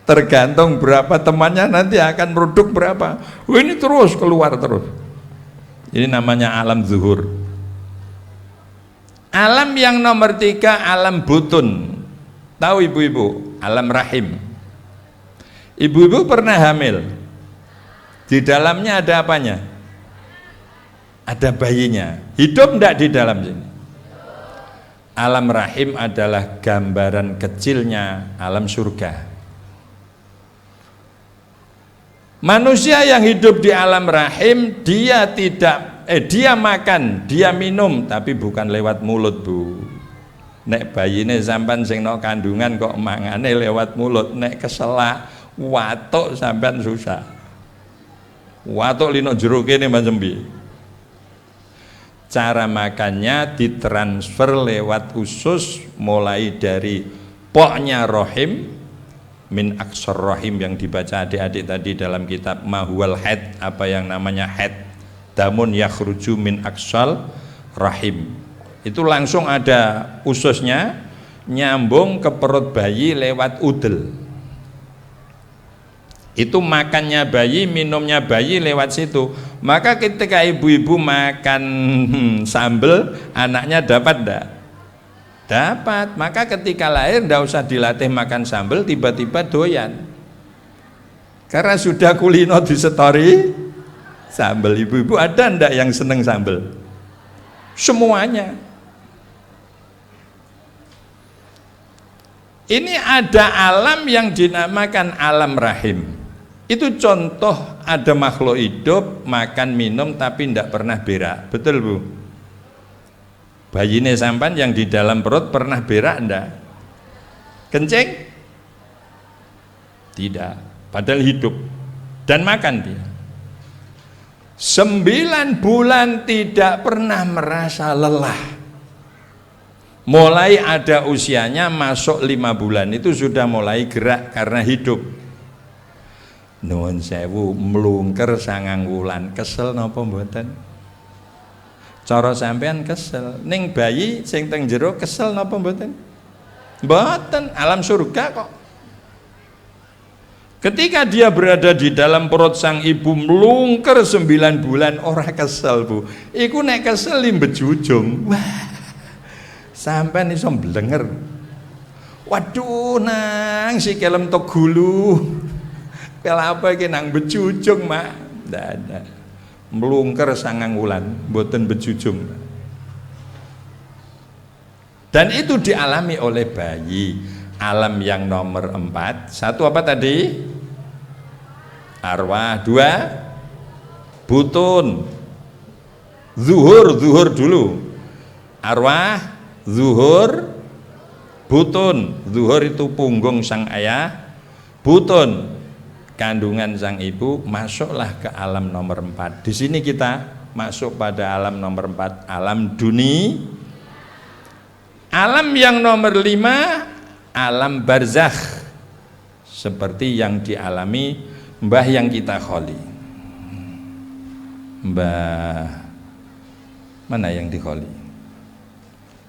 Speaker 1: Tergantung berapa temannya nanti akan produk berapa. Ini terus keluar terus. Ini namanya alam zuhur. Alam yang nomor 3 alam butun. Tahu ibu-ibu? Alam rahim. Ibu-ibu pernah hamil? Di dalamnya ada apanya? Ada bayinya. Hidup enggak di dalam sini? Alam rahim adalah gambaran kecilnya alam surga. Manusia yang hidup di alam rahim dia dia makan, dia minum, tapi bukan lewat mulut Bu. Nek bayine sampean sing no kandungan kok mangane lewat mulut, nek keselak watuk sampean susah. Watuk lino jero kene macam piye? Cara makannya ditransfer lewat usus mulai dari poknya rahim min aksar rahim yang dibaca adik-adik tadi dalam kitab Mahwal Haid, apa yang namanya haid. Damun yakhruju min aksal rahim. Itu langsung ada ususnya nyambung ke perut bayi lewat udel. Itu makannya bayi, minumnya bayi lewat situ. Maka ketika ibu-ibu makan sambel, anaknya dapat enggak? Dapat. Maka ketika lahir enggak usah dilatih makan sambel, tiba-tiba doyan. Karena sudah kulino disetori sambel. Ibu-ibu ada ndak yang seneng sambel? Semuanya. Ini ada alam yang dinamakan alam rahim. Itu contoh ada makhluk hidup makan minum tapi ndak pernah berak. Betul Bu? Bayine sampan yang di dalam perut pernah berak ndak? Kencing? Tidak. Padahal hidup dan makan dia. 9 bulan tidak pernah merasa lelah. Mulai ada usianya masuk 5 bulan itu sudah mulai gerak karena hidup. Nuwun sewu mlungker 9 wulan kesel napa mboten? Cara sampean kesel, ning bayi sing teng jero kesel napa mboten? Mboten, alam surga kok. Ketika dia berada di dalam perut sang ibu melungker 9 bulan ora kesel Bu. Iku nek kesel bejujung. Wah. Sampai iso blenger. Waduh nang si kelem tok gulu. Kelapa iki nang bejujung Mak. Ndak ada. Melungker 9 wulan mboten bejujung. Dan itu dialami oleh bayi. Alam yang nomor 4, 1 apa tadi? Arwah. 2 butun. Zuhur dulu. Arwah, zuhur, butun. Zuhur itu punggung sang ayah, butun kandungan sang ibu. Masuklah ke alam nomor 4. Di sini kita masuk pada alam nomor 4, alam dunia. Alam yang nomor 5 alam barzakh, seperti yang dialami mbah yang kita kholi. Mbah mana yang dikholi?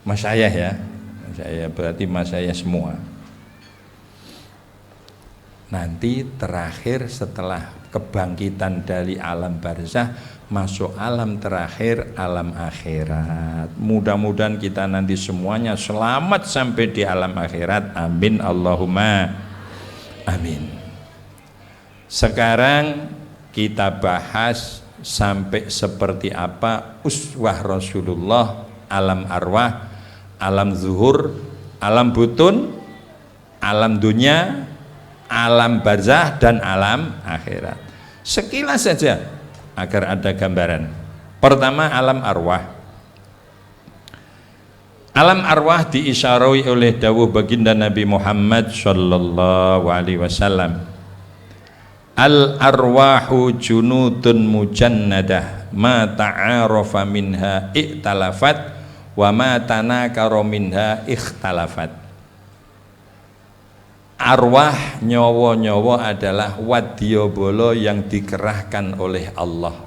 Speaker 1: Mas saya ya, saya berarti mas saya semua. Nanti terakhir setelah kebangkitan dari alam barzakh masuk alam terakhir, alam akhirat. Mudah-mudahan kita nanti semuanya selamat sampai di alam akhirat. Amin Allahumma amin. Sekarang kita bahas sampai seperti apa uswah Rasulullah alam arwah, alam zuhur, alam butun, alam dunia, alam barzah, dan alam akhirat. Sekilas saja agar ada gambaran. Pertama, alam arwah. Alam arwah diisyarai oleh dawuh baginda Nabi Muhammad sallallahu alaihi wasallam. Al arwahu junudun mujannadah ma ta'arafa minha iktalafat wa ma tanakara minha ikhtalafat. Arwah, nyawa-nyawa adalah wadyabala yang dikerahkan oleh Allah,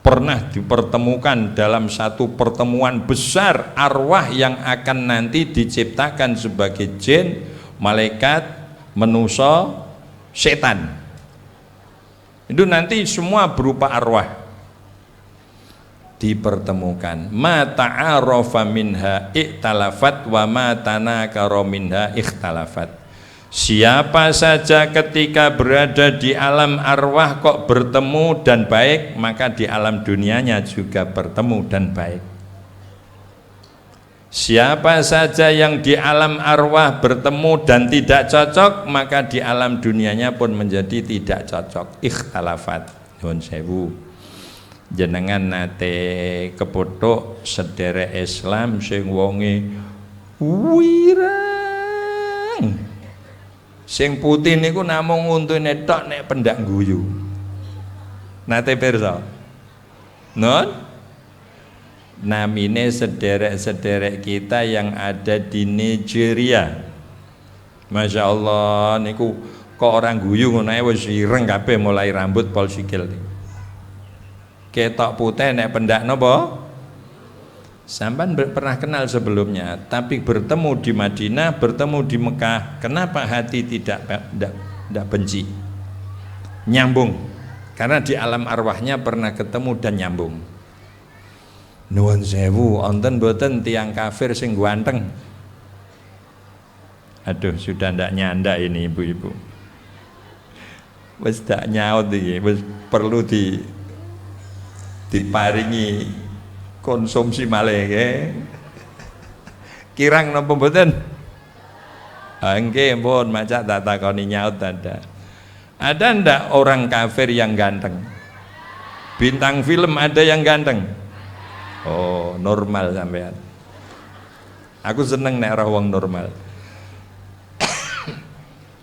Speaker 1: pernah dipertemukan dalam satu pertemuan besar. Arwah yang akan nanti diciptakan sebagai jin, malaikat, manusia, setan, itu nanti semua berupa arwah dipertemukan. Ma ta'arafa minha iktalafat wa ma tanakara minha ikhtalafat. Siapa saja ketika berada di alam arwah kok bertemu dan baik, maka di alam dunianya juga bertemu dan baik. Siapa saja yang di alam arwah bertemu dan tidak cocok, maka di alam dunianya pun menjadi tidak cocok. Ikhtalafat. Nuwun sewu. Jenengan nate kepothok sederek Islam sing wonge wirang, sing putih niku namung untune tok nek pendak guyu. Nate pirsa? Non? Namine sederek-sederek kita yang ada di Nigeria. Masya Allah niku kok orang guyu ngono ae wis ireng kabeh mulai rambut pol sikil. Ketok putih nek pendak napa? Sampan pernah kenal sebelumnya, tapi bertemu di Madinah, bertemu di Mekah, kenapa hati tidak benci? Nyambung. Karena di alam arwahnya pernah ketemu dan nyambung. Nuwun sewu, wonten mboten tiyang kafir sing ganteng? Aduh, sudah ndak nyanda ini ibu-ibu. Wis dak nyaut iki, wis perlu diparingi konsumsi malih kirang napa mboten? Nggih pun macak tak takoni nyaut ada. Ada ndak orang kafir yang ganteng? Bintang film ada yang ganteng? Oh, normal sampean. Aku seneng nek ora wong normal.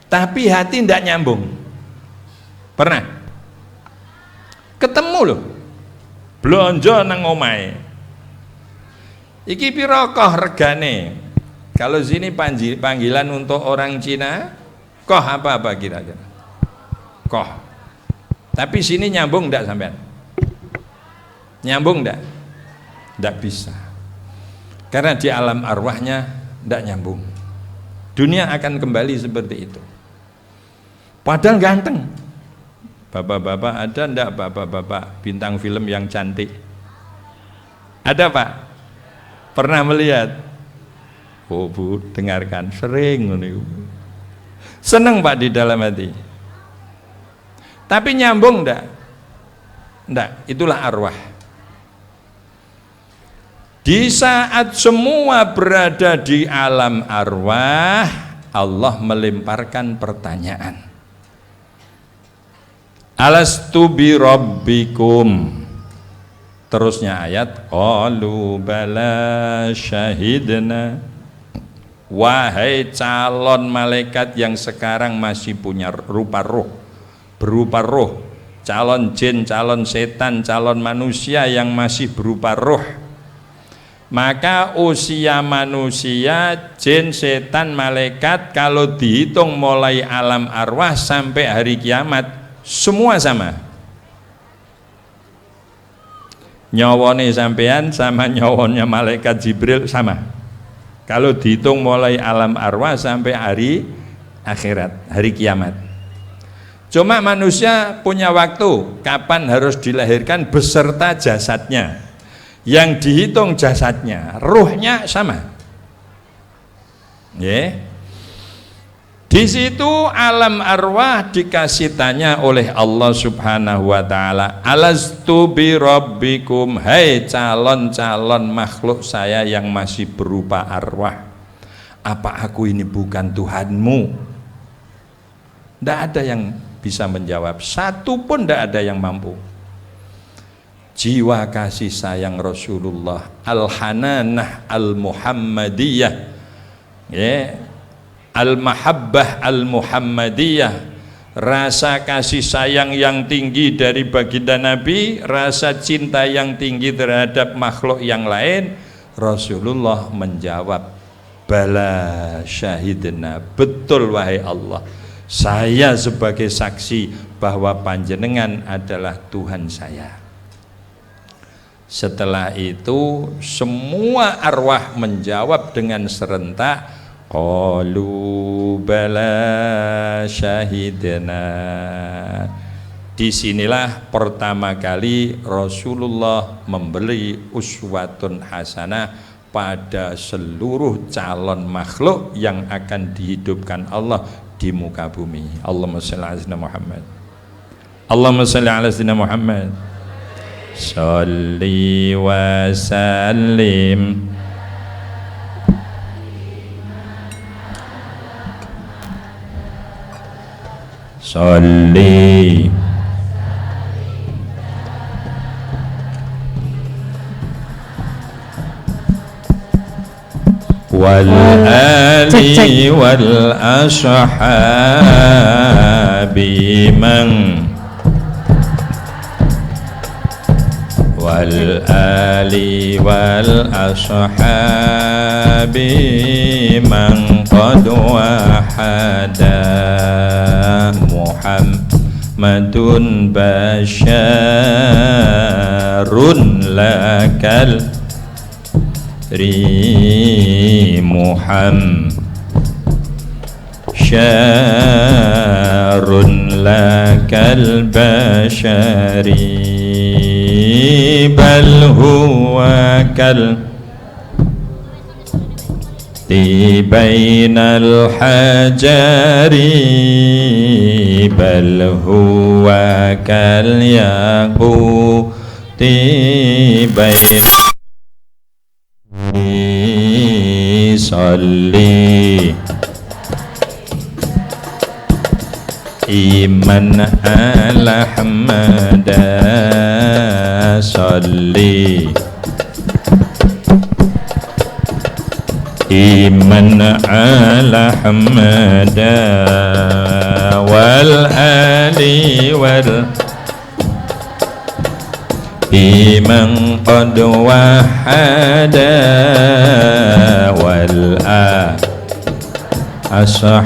Speaker 1: Tapi hati ndak nyambung. Pernah? Ketemu loh. Blonjo nang omahe. Iki pira koh regane? Kalau sini panggilan untuk orang Cina, koh apa kira-kira? Koh. Tapi sini nyambung ndak sampean? Nyambung ndak? Ndak bisa. Karena di alam arwahnya ndak nyambung. Dunia akan kembali seperti itu. Padahal ganteng. Bapak-bapak ada ndak bapak-bapak bintang film yang cantik? Ada Pak? Pernah melihat? Oh Bu, dengarkan sering ngono. Seneng Pak di dalam hati. Tapi nyambung ndak? Ndak, itulah arwah. Di saat semua berada di alam arwah, Allah melemparkan pertanyaan. Alastu bi rabbikum. Terusnya ayat, qalu bala syahidna. Wahai calon malaikat yang sekarang masih punya rupa roh, berupa roh, calon jin, calon setan, calon manusia yang masih berupa roh, maka usia manusia, jin, setan, malaikat kalau dihitung mulai alam arwah sampai hari kiamat semua sama. Nyawane sampean sama nyawanya malaikat Jibril sama. Kalau dihitung mulai alam arwah sampai hari akhirat, hari kiamat. Cuma manusia punya waktu kapan harus dilahirkan beserta jasadnya. Yang dihitung jasadnya, ruhnya sama. Di situ alam arwah dikasih tanya oleh Allah Subhanahu wa taala, alastu bi rabbikum, hai calon-calon makhluk saya yang masih berupa arwah, apa aku ini bukan Tuhanmu? Tidak ada yang bisa menjawab, satu pun tidak ada yang mampu. Jiwa kasih sayang Rasulullah, al-hananah al-muhammadiyah, al-mahabbah al-muhammadiyah, rasa kasih sayang yang tinggi dari baginda Nabi, rasa cinta yang tinggi terhadap makhluk yang lain. Rasulullah menjawab, bala syahidna, betul wahai Allah, saya sebagai saksi bahwa panjenengan adalah Tuhan saya. Setelah itu semua arwah menjawab dengan serentak, qalu bala syahidna. Disinilah pertama kali Rasulullah memberi uswatun hasanah pada seluruh calon makhluk yang akan dihidupkan Allah di muka bumi. Allahumma shalli ala sayyidina Muhammad. Allahumma shalli ala sayyidina Muhammad. Shalli wa sallim Shalli wal ali wal ashabi man wal ali wal ashabi man qad wahada Muhammadun basyarun lakal Muhammad syarun lakal bashari bal huwa kal bainal hajari bal huwa kal yaquti bain Salli iman ala hamada Salli iman ala hamada wal ali wal biman qad wahada wal ashabi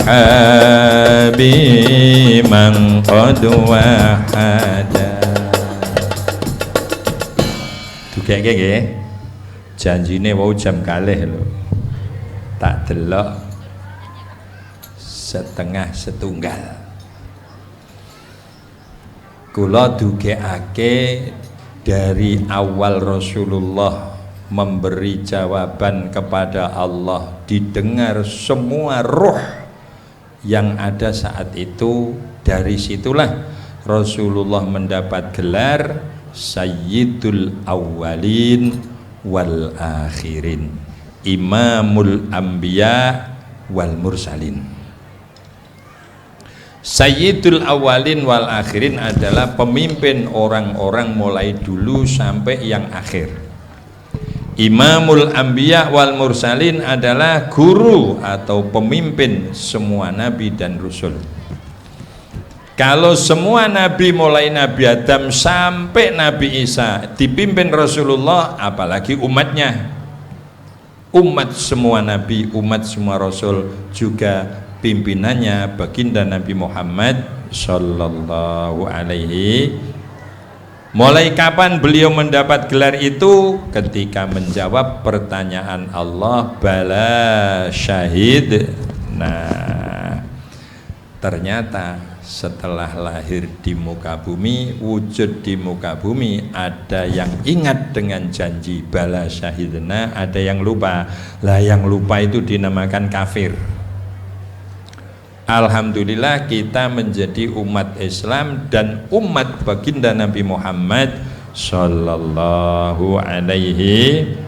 Speaker 1: man qad wahada. Dugeke nggih. Janjine wau jam kalih lho. Tak delok setengah setunggal. Kula dugekake dari awal Rasulullah memberi jawaban kepada Allah, didengar semua roh yang ada saat itu. Dari situlah Rasulullah mendapat gelar Sayyidul Awwalin wal Akhirin, Imamul Anbiya wal Mursalin. Sayyidul Awwalin wal Akhirin adalah pemimpin orang-orang mulai dulu sampai yang akhir. Imamul Anbiya wal Mursalin adalah guru atau pemimpin semua nabi dan rasul. Kalau semua nabi mulai Nabi Adam sampai Nabi Isa dipimpin Rasulullah, apalagi umatnya. Umat semua nabi, umat semua rasul, juga pimpinannya baginda Nabi Muhammad sallallahu alaihi. Mulai kapan beliau mendapat gelar itu? Ketika menjawab pertanyaan Allah, bala syahid. Nah, ternyata setelah lahir di muka bumi, wujud di muka bumi, ada yang ingat dengan janji bala syahidna, ada yang lupa. Lah yang lupa itu dinamakan kafir. Alhamdulillah kita menjadi umat Islam dan umat baginda Nabi Muhammad sallallahu alaihi.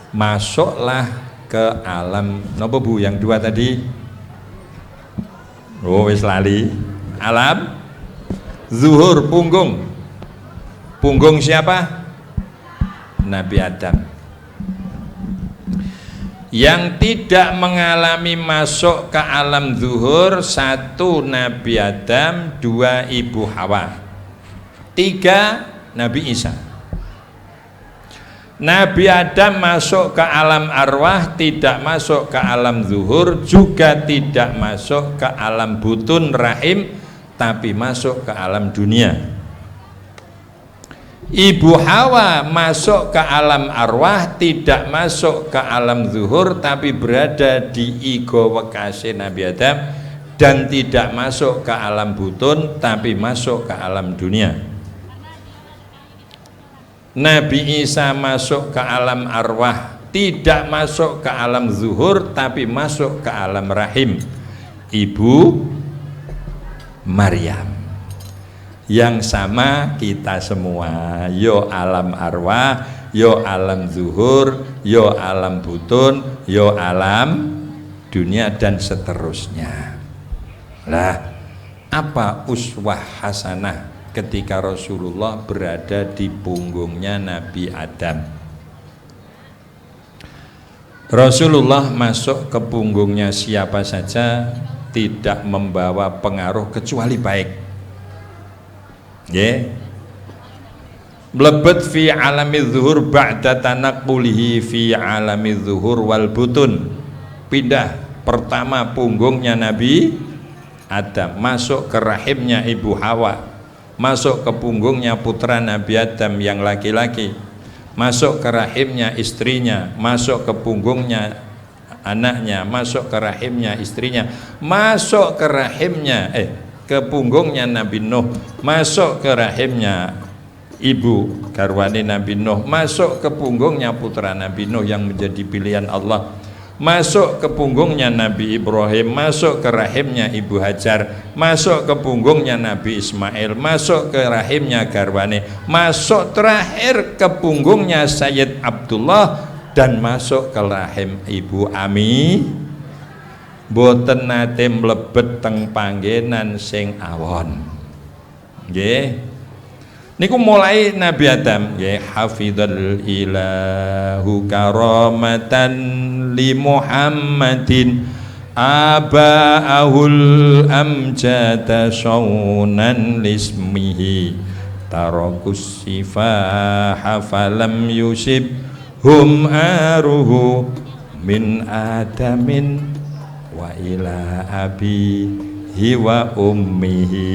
Speaker 1: Masuklah ke alam napa Bu yang dua tadi? Oh wis lali. Alam zuhur, punggung. Punggung siapa? Nabi Adam. Yang tidak mengalami masuk ke alam zuhur, satu Nabi Adam, dua Ibu Hawa, tiga Nabi Isa. Nabi Adam masuk ke alam arwah, tidak masuk ke alam zuhur, juga tidak masuk ke alam butun rahim, tapi masuk ke alam dunia. Ibu Hawa masuk ke alam arwah, tidak masuk ke alam zuhur, tapi berada di ego wekase Nabi Adam, dan tidak masuk ke alam butun, tapi masuk ke alam dunia. Nabi Isa masuk ke alam arwah, tidak masuk ke alam zuhur, tapi masuk ke alam rahim Ibu Maryam. Yang sama kita semua, yo alam arwah, yo alam zuhur, yo alam butun, yo alam dunia, dan seterusnya. Lah, apa uswah hasanah ketika Rasulullah berada di punggungnya Nabi Adam? Rasulullah masuk ke punggungnya siapa saja tidak membawa pengaruh kecuali baik. Ya, mlebet fi alami zuhur ba'da tanaqqulihi fi alami zuhur wal butun. Pindah pertama punggungnya Nabi Adam, masuk ke rahimnya Ibu Hawa, masuk ke punggungnya putra Nabi Adam yang laki-laki, masuk ke rahimnya istrinya, masuk ke punggungnya anaknya, masuk ke rahimnya istrinya, masuk ke rahimnya ke punggungnya Nabi Nuh, masuk ke rahimnya ibu garwane Nabi Nuh, masuk ke punggungnya putra Nabi Nuh yang menjadi pilihan Allah, masuk ke punggungnya Nabi Ibrahim, masuk ke rahimnya Ibu Hajar, masuk ke punggungnya Nabi Ismail, masuk ke rahimnya garwane, masuk terakhir ke punggungnya Sayyid Abdullah, dan masuk ke rahim Ibu Ami. Boten nate mlebet teng panggenan sing awon. Nggih. Niku mulai Nabi Adam, nggih, hafizal ilahu karamatan li Muhammadin aba'ahul amjada syaunan lismihi tarakus sifaha falam yusib hum aruhu min adamin wa ila abihi wa ummihi.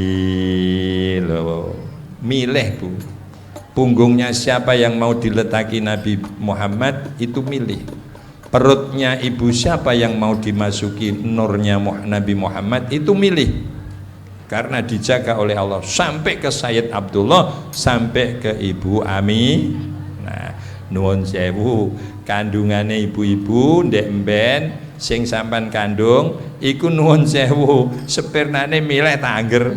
Speaker 1: Loh, milih Bu, punggungnya siapa yang mau diletaki Nabi Muhammad itu milih, perutnya ibu siapa yang mau dimasuki nurnya Nabi Muhammad itu milih, karena dijaga oleh Allah sampai ke Sayyid Abdullah, sampai ke Ibu Ami. Nah, nuwun sewu, kandungane ibu-ibu ndek mben sing sampan kandung iku nuwun sewu sepirnane milih tangger.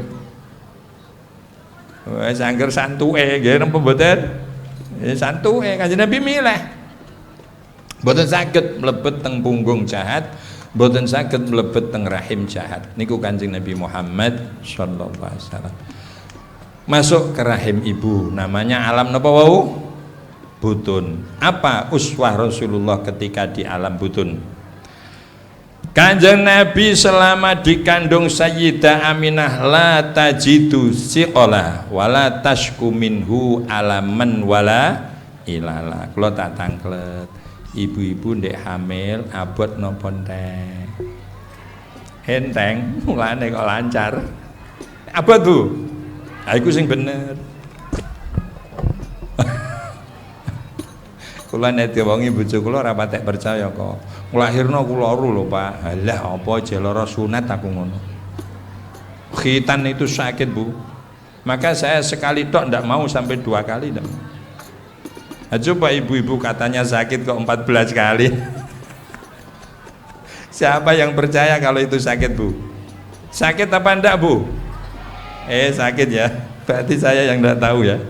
Speaker 1: Wis angger santuke nggih napa mboten? Santuke Kanjeng Nabi milih. Mboten saged mlebet teng punggung jahat, mboten saged mlebet teng rahim jahat. Niku Kanjeng Nabi Muhammad sallallahu alaihi wasallam. Masuk ke rahim ibu, namanya alam napa wau? Butun. Apa uswah Rasulullah ketika di alam butun? Kanjeng Nabi selama dikandung Sayyidah Aminah la tajidu siqala wala tashku minhu alaman wala ilala. Kula tak tangklet, ibu-ibu ndek hamil abot napa entek? Enteng, mulane kok lancar. Abot Bu. Ha iku sing bener. Kula nek diwongi bojo kula ora patek percaya kok. Nglahirno kula lho Pak. Halah apa aja lara sunat aku ngono. Khitan itu sakit Bu. Maka saya sekali tok ndak mau sampai 2 kali dah. Coba ibu-ibu katanya sakit kok 14 kali. Siapa yang percaya kalau itu sakit, Bu? Sakit apa enggak, Bu? Sakit ya. Berarti saya yang enggak tahu ya.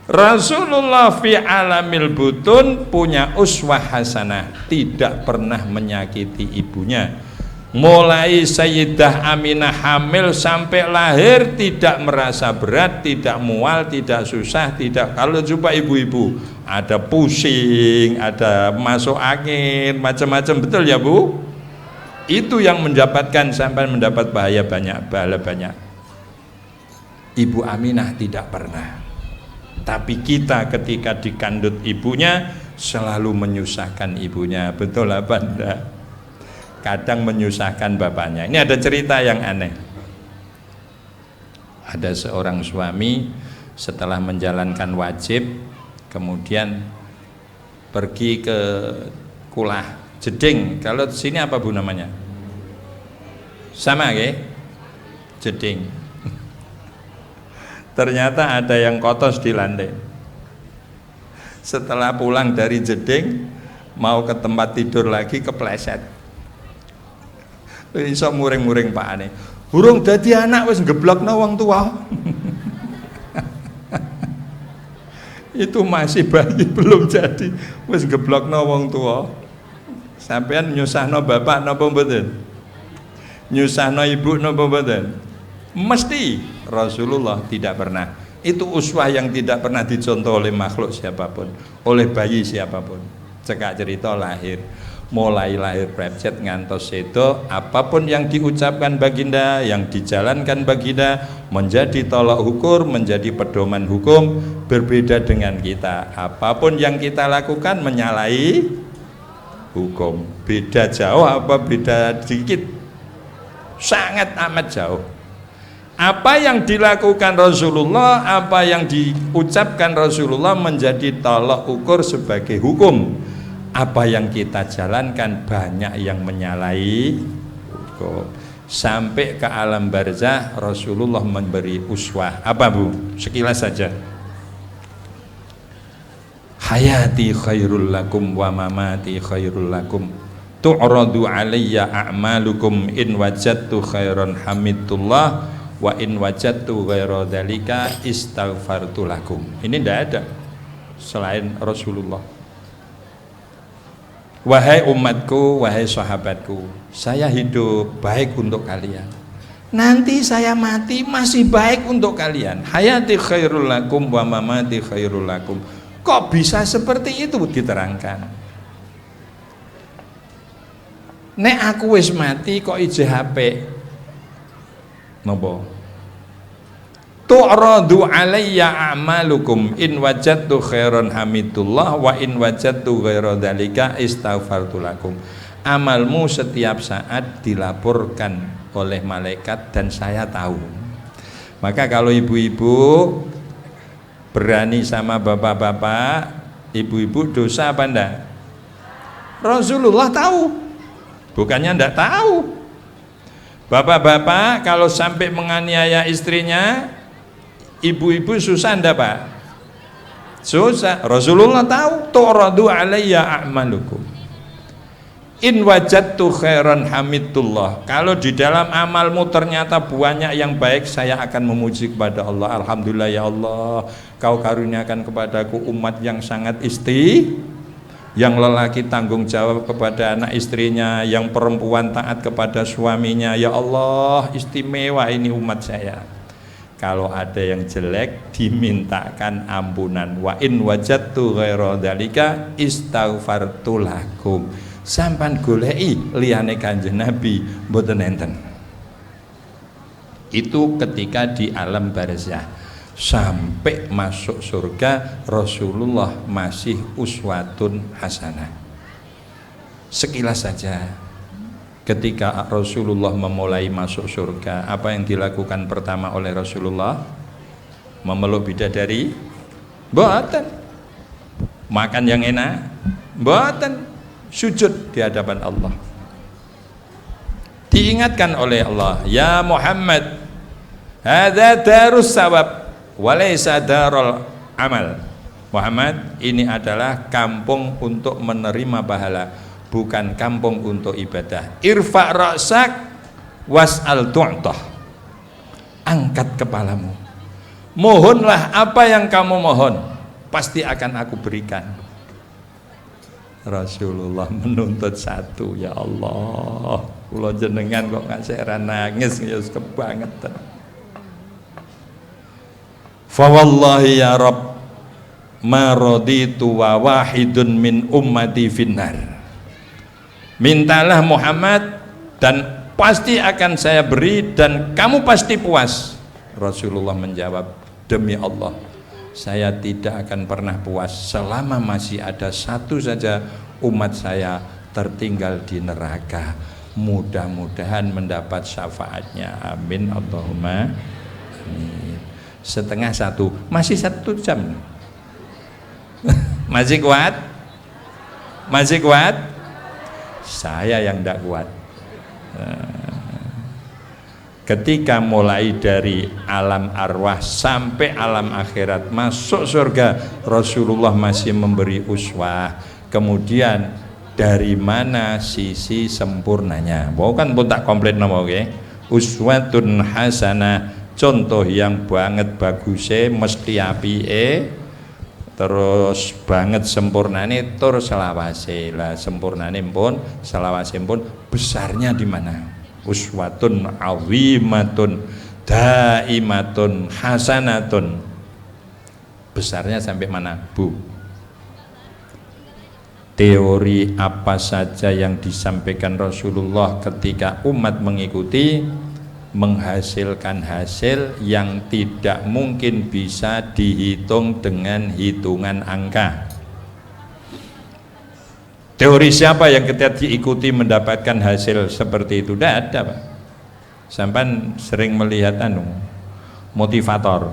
Speaker 1: Rasulullah fi alamil butun punya uswah hasanah, tidak pernah menyakiti ibunya. Mulai Sayyidah Aminah hamil sampai lahir tidak merasa berat, tidak mual, tidak susah, tidak. Kalau jumpa ibu-ibu ada pusing, ada masuk angin, macam-macam, betul ya Bu? Itu yang mendapatkan sampai mendapat bahaya banyak, bala banyak. Ibu Aminah tidak pernah. Tapi kita ketika dikandut ibunya selalu menyusahkan ibunya, betul apa enggak? Kadang menyusahkan bapaknya. Ini ada cerita yang aneh. Ada seorang suami setelah menjalankan wajib kemudian pergi ke kulah jeding. Kalau di sini apa Bu namanya? Sama ya? Jeding. Ternyata ada yang kotos di lantai. Setelah pulang dari jeding mau ke tempat tidur lagi kepleset. Iso muring-muring Pak Ane. Burung dadi anak wis ngeblokno wong tua. Itu masih bayi belum jadi wis ngeblokno wong tua. Sampean nyusahno bapak napa mboten? Nyusahno ibu napa mboten? Mesti. Rasulullah tidak pernah. Itu uswah yang tidak pernah dicontoh oleh makhluk siapapun, oleh bayi siapapun. Cekak cerita lahir, mulai lahir prepcet ngantos sedo, apapun yang diucapkan baginda, yang dijalankan baginda menjadi tolak ukur, menjadi pedoman hukum. Berbeda dengan kita, apapun yang kita lakukan menyalahi hukum. Beda jauh apa beda dikit? Sangat amat jauh. Apa yang dilakukan Rasulullah, apa yang diucapkan Rasulullah menjadi tolak ukur sebagai hukum. Apa yang kita jalankan banyak yang menyalahi hukum. Sampai ke alam barzah Rasulullah memberi uswah. Apa Bu? Sekilas saja. Hayati khairul lakum wa mamati khairul lakum. Tu'radu alayya a'malukum in wajadtu khairan hamidullah wa in wajadtu ghaira dzalika istaghfartu lakum. Ini tidak ada selain Rasulullah. Wahai umatku, wahai sahabatku, saya hidup baik untuk kalian. Nanti saya mati masih baik untuk kalian. Hayati khairul lakum wa mamati khairul lakum. Kok bisa seperti itu diterangkan? Nek aku wis mati kok ije HP. Napa? Tu'radu alayya a'malukum in wajadtu khairan hamidullah wa in wajadtu ghaira dzalika istaghfartu lakum. Amalmu setiap saat dilaporkan oleh malaikat dan saya tahu. Maka kalau ibu-ibu berani sama bapak-bapak, ibu-ibu dosa apa enggak? Rasulullah tahu. Bukannya enggak tahu. Bapak-bapak kalau sampai menganiaya istrinya, ibu-ibu susah enggak Pak? Susah. Rasulullah tahu. Tu'radu alayya a'malukum in wajadtu khairan hamidullah. Kalau di dalam amalmu ternyata banyak yang baik, saya akan memuji kepada Allah. Alhamdulillah ya Allah, kau karuniakan kepadaku umat yang sangat yang lelaki tanggung jawab kepada anak istrinya, yang perempuan taat kepada suaminya. Ya Allah, istimewa ini umat saya. Kalau ada yang jelek dimintakan ampunan. Wa in wajadtu ghaira dzalika istaghfartu lakum. Sampan goleki liyane Kanjeng Nabi mboten enten. Itu ketika di alam barzah. Sampai masuk surga Rasulullah masih uswatun hasanah. Sekilas saja, ketika Rasulullah memulai masuk surga, apa yang dilakukan pertama oleh Rasulullah? Memeluk bidadari? Mboten. Makan yang enak? Mboten. Sujud di hadapan Allah. Diingatkan oleh Allah, ya Muhammad, hadza darus sawab walaysa darul amal. Muhammad, ini adalah kampung untuk menerima pahala, bukan kampung untuk ibadah. Irfa' ra'sak was'al tu'tah. Angkat kepalamu, mohonlah apa yang kamu mohon, pasti akan aku berikan. Rasulullah menuntut satu, ya Allah, kula jenengan kok ngasih nangis ya kebangetan. Fa wallahi ya Rabb ma raditu wa wahidun min ummati finnar. Mintalah Muhammad dan pasti akan saya beri dan kamu pasti puas. Rasulullah menjawab, demi Allah saya tidak akan pernah puas selama masih ada satu saja umat saya tertinggal di neraka. Mudah-mudahan mendapat syafaatnya, amin Allahumma amin. Setengah satu, masih 1 jam. Masih kuat? Masih kuat? Saya yang tidak kuat. Ketika mulai dari alam arwah sampai alam akhirat masuk surga, Rasulullah masih memberi uswah. Kemudian dari mana sisi sempurnanya? Bukan pun tak komplit nama, oke? Uswatun hasanah, contoh yang banget bagusnya, mesti apike, terus banget sempurnane tur selawase. Lah sempurnane pun selawase pun besarnya di mana? Uswatun azimatun daimatun hasanatun, besarnya sampai mana, Bu? Teori apa saja yang disampaikan Rasulullah ketika umat mengikuti menghasilkan hasil yang tidak mungkin bisa dihitung dengan hitungan angka. Teori siapa yang ketika diikuti mendapatkan hasil seperti itu? Tidak ada, Pak. Sampai sering melihat motivator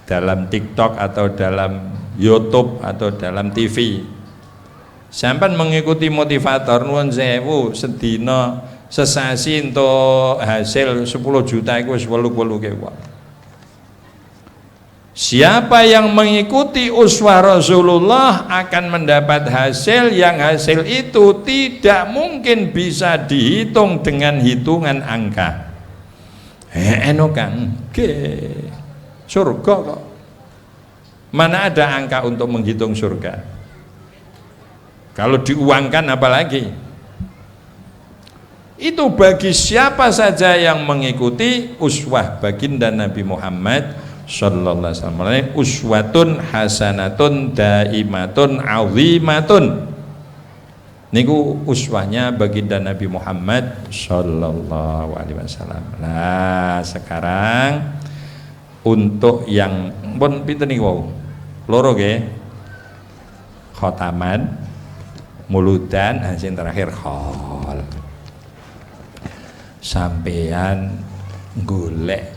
Speaker 1: dalam TikTok atau dalam YouTube atau dalam TV. Sampai mengikuti motivator nuwun sewu sedina sesasi untuk hasil 10 juta itu 80 kewa. Siapa yang mengikuti uswah Rasulullah akan mendapat hasil yang hasil itu tidak mungkin bisa dihitung dengan hitungan angka. Kang, surga kok. Mana ada angka untuk menghitung surga? Kalau diuangkan apalagi? Itu bagi siapa saja yang mengikuti uswah baginda Nabi Muhammad sallallahu alaihi wasallam, uswatun hasanatun daimatun azimatun. Niku uswahnya baginda Nabi Muhammad sallallahu alaihi wasallam. Nah, sekarang untuk yang pun pinten niku loro nggih, khotaman, muludan, hasil terakhir khol. Sampean golek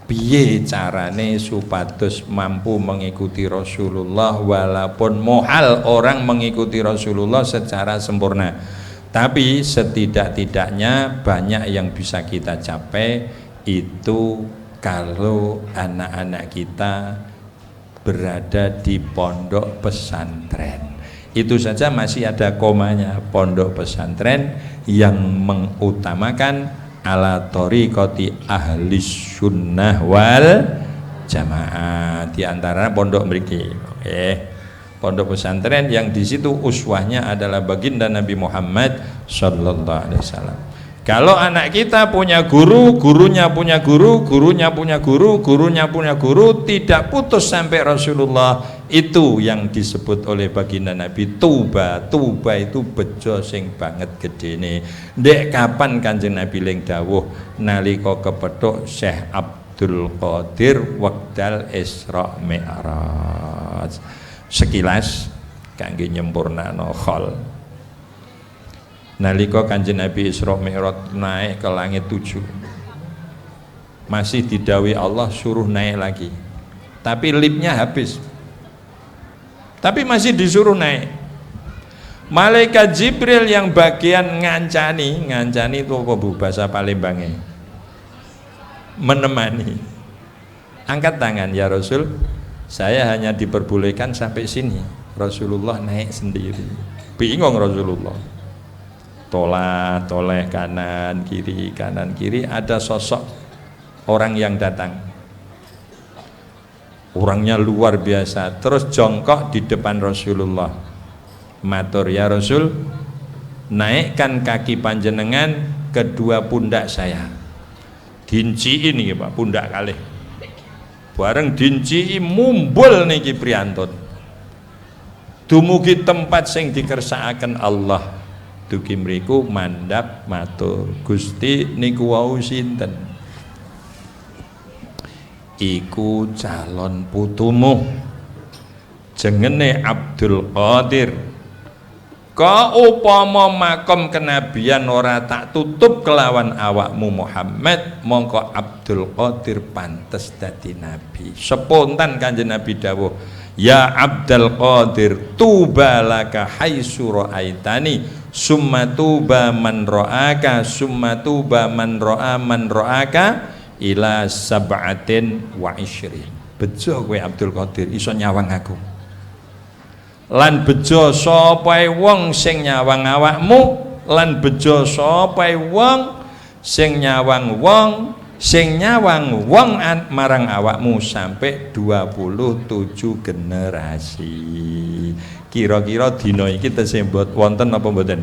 Speaker 1: piye carane supados mampu mengikuti Rasulullah, walaupun mohal orang mengikuti Rasulullah secara sempurna, tapi setidak-tidaknya banyak yang bisa kita capai itu kalau anak-anak kita berada di pondok pesantren. Itu saja masih ada komanya, pondok pesantren yang mengutamakan ala thoriqati ahli sunnah wal jamaah, di antara pondok mriki. Pondok pesantren yang di situ uswahnya adalah baginda Nabi Muhammad sallallahu alaihi wasallam. Kalau anak kita punya guru, gurunya punya guru, gurunya punya guru, gurunya punya guru, tidak putus sampai Rasulullah, itu yang disebut oleh baginda Nabi tuba. Tuba itu bejo sing banget gedene. Ndek kapan Kanjeng Nabi ling dawuh nalika kepethuk Syekh Abdul Qadir wekdal Isra Mi'raj. Sekilas kangge nyempurnakno khol. Nalika Kanjeng Nabi Isra Mi'raj naik ke langit 7, masih didhawuhi Allah suruh naik lagi, tapi liftnya habis, tapi masih disuruh naik. Malaikat Jibril yang bagian ngancani itu apa Bu bahasa Palembangnya, menemani, angkat tangan, ya Rasul, saya hanya diperbolehkan sampai sini. Rasulullah naik sendiri. Bingung Rasulullah. Toleh kanan kiri, ada sosok orang yang datang. Orangnya luar biasa, terus jongkok di depan Rasulullah. Matur, ya Rasul, naikkan kaki panjenengan kedua pundak saya. Dinci ini Pak, pundak kalih. Bareng dinci mumbul niki priyantun. Dumugi tempat sing dikersakaken Allah. Dugi mriku mandhap matur, Gusti niku wau sinten? Iku calon putumu, jengene Abdul Qadir. Kaupama makom kenabian ora tak tutup kelawan awakmu Muhammad, mongko Abdul Qadir pantes dadi nabi. Spontan Kanjeng Nabi dawuh, ya Abdul Qadir, tuba laka haitsu ra'aitani, summa tuba man ra'aka, summa tuba man ra'aka ila sab'atin wa isyrin. Bejo kowe Abdul Qadir iso nyawang aku. Lan bejo sapa wong sing nyawang awakmu, lan bejo sapa wong sing nyawang wong marang awakmu sampai 27 generasi. Kira-kira dina iki tesih wonten apa mboten?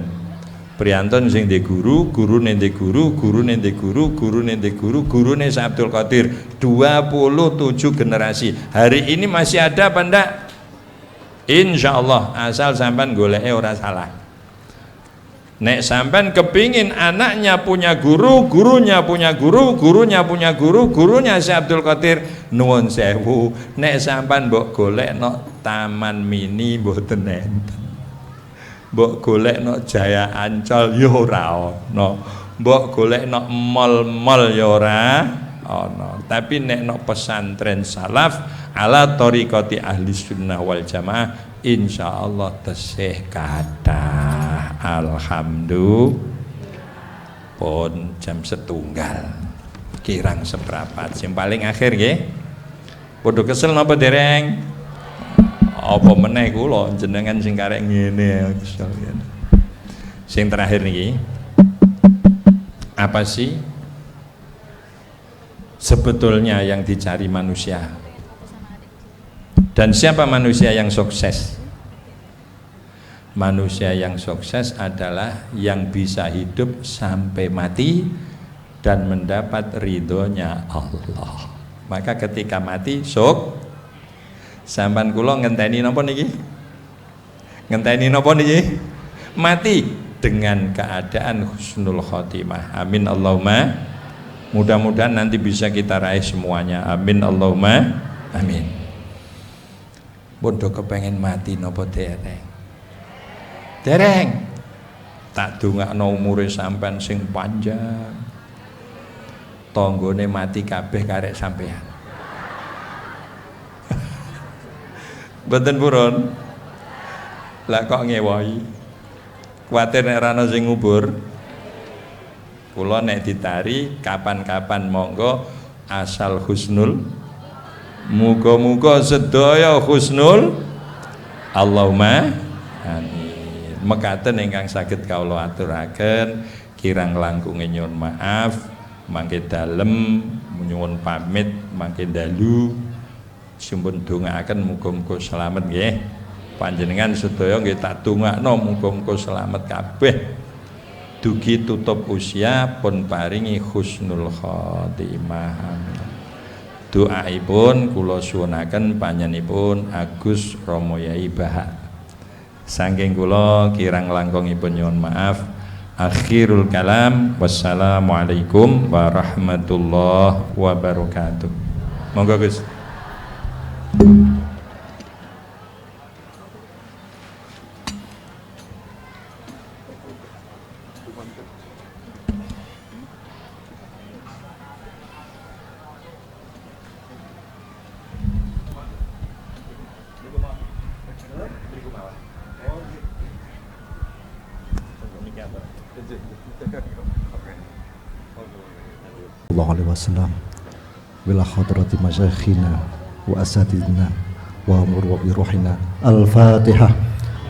Speaker 1: Priyantun sing ndek guru, gurune ndek guru, gurune ndek guru, gurune ndek guru, gurune Syekh Abdul Qadir, 27 generasi. Hari ini masih ada apa ndak? Insyaallah, asal sampean goleke ora salah. Nek sampean kepingin anaknya punya guru, gurunya punya guru, gurunya punya guru, gurunya Syekh Abdul Qadir, nuwun sewu, nek sampean mbok golekno taman mini mboten enten. Mbok golekno Jaya Ancol ya ora ana. Mbok golekno mall-mall ya ora ana. Tapi nek no pesantren salaf ala thariqati ahli sunnah wal jamaah, insyaallah tesih kathah. Alhamdulillah. Pun jam 1:00 kirang seprapat sing paling akhir nggih. Padha kesel napa dereng? Apa meneh kula jenengan sing karek ngene kesel. Sing terakhir niki, apa sih sebetulnya yang dicari manusia? Dan siapa manusia yang sukses? Manusia yang sukses adalah yang bisa hidup sampai mati dan mendapat ridhonya Allah. Maka ketika mati sampan kula ngenteni napa niki? Ngenteni napa niki? Mati dengan keadaan husnul khotimah. Amin Allahumma. Mudah-mudahan nanti bisa kita raih semuanya. Amin Allahumma. Amin. Bodoh kepengen mati napa dereng? Dereng. Tak dongakno umure sampean sing panjang. Tanggane mati kabeh karek sampean. Mboten purun. Lah kok ngewohi. Kuwatir nek ana sing ngubur. Kula nek ditari kapan-kapan monggo asal husnul. Muga-muga sedaya husnul. Allahumma amin. Mekaten ingkang saged kawula aturaken, kirang langkunge nyuwun maaf, mangke dalem nyuwun pamit, mangke dalu. Sumpun dongaaken muga-muga selamat nggih. Panjenengan sedaya nggih tak dongakno muga-muga selamat kabeh. Dugi tutup usia pun paringi husnul khotimah. Doaipun kula suwunaken panjenenganipun Agus Rama Yai Bahak. Saking kula kirang langkungipun nyuwun maaf. Akhirul kalam, wassalamualaikum warahmatullahi wabarakatuh. Monggo Gus.
Speaker 2: Alaihi wasallam bila hadrati masyayikhina wa asatidina wa amru bi ruhina al-fatihah.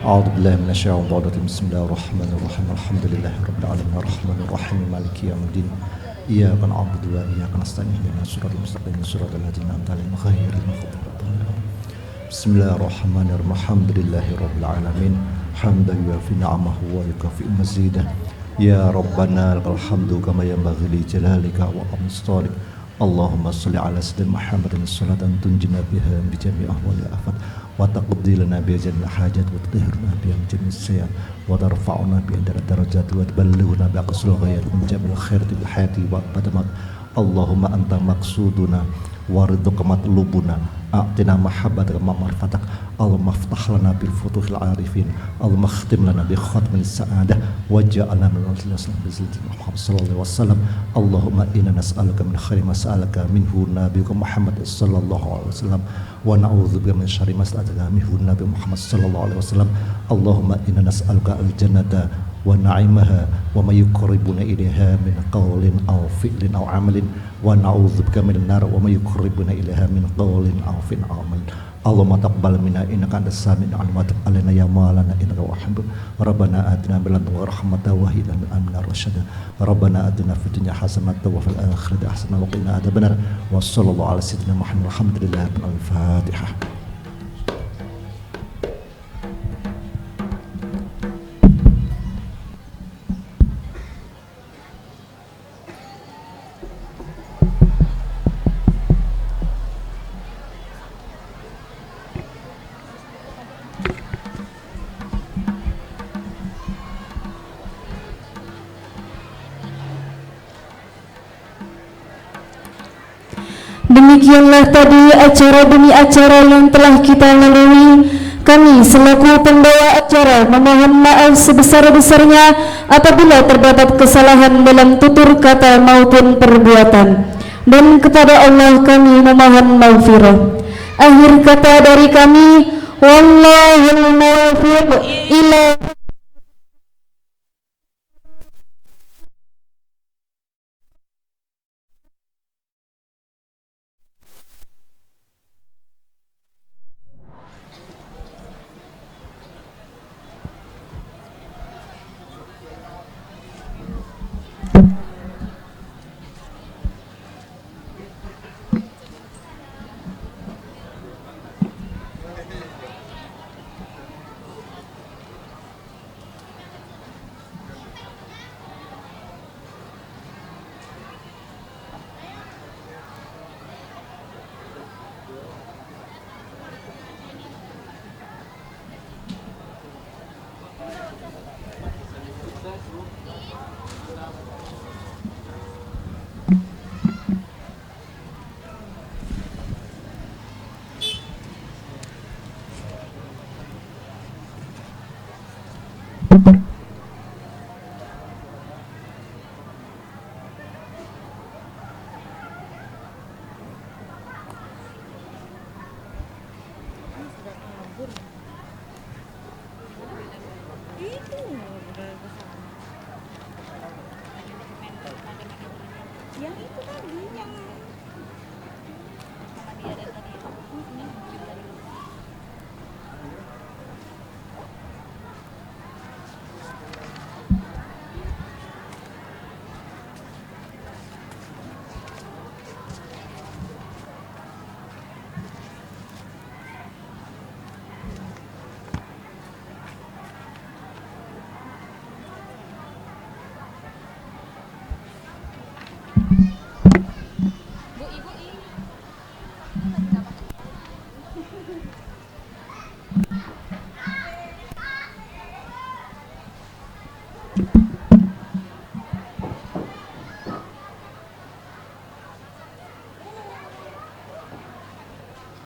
Speaker 2: أعوذ بالله من الشيطان الرجيم بسم الله الرحمن الرحيم الحمد لله رب العالمين الرحمن الرحيم مالك يوم الدين إياك نعبد وإياك نستعين اهدنا الصراط المستقيم صراط الذين أنعمت عليهم غير المغضوب عليهم بسم الله الرحمن الرحيم الحمد لله رب العالمين حمدا يوافي نعمه ويكافئ مزيده يا ربنا لك الحمد كما ينبغي لجلالك وعظيم سلطانك اللهم صل على سيدنا محمد الصلاة تنجنا بها بجميع أهوال الآفات وتقضي لنا بها جميع الحاجات وتطهرنا بها من جميع السيئات وترفعنا بها درجات وتبلغنا بأقصى الغايات من جميع الخير في الحياة وبعد الموت اللهم أنت مقصودنا ورضاك مطلوبنا أعطنا محبتك ومعرفتك اللهم افتح لنا بالفتوح العارفين اللهم اختم لنا بختم السعادة وجعلنا من محمد صلى الله عليه وسلم اللهم إنا نسألك من خير ما سألك منه نبيك محمد صلى الله عليه وسلم ونعوذ بك من شر ما سألك منه نبي محمد صلى الله عليه وسلم اللهم إنا نسألك الجنة ونعيمها وما يقربنا إليها من قول أو فعل أو عمل ونعوذ بك من النار وما يقربنا إليها من قول أو فعل أو عمل اللهم تقبل منا إنك أنت السميع العليم وتب علينا يا مولانا إنك وحب ربنا آتنا من لدنك رحمة وهب لنا من الرشد ربنا آتنا في الدنيا حسنة وفي الآخرة حسنة وقنا عذاب النار وصلى الله على سيدنا محمد الحمد لله رب العالمين الفاتحة.
Speaker 3: Demikianlah tadi acara demi acara yang telah kita lalui. Kami selaku pembawa acara memohon maaf sebesar-besarnya apabila terdapat kesalahan dalam tutur kata maupun perbuatan, dan kepada Allah kami memohon maghfirah. Akhir kata dari kami, wallahul muwaffiq ila
Speaker 4: yang itu tadi yang sama dia dan tadi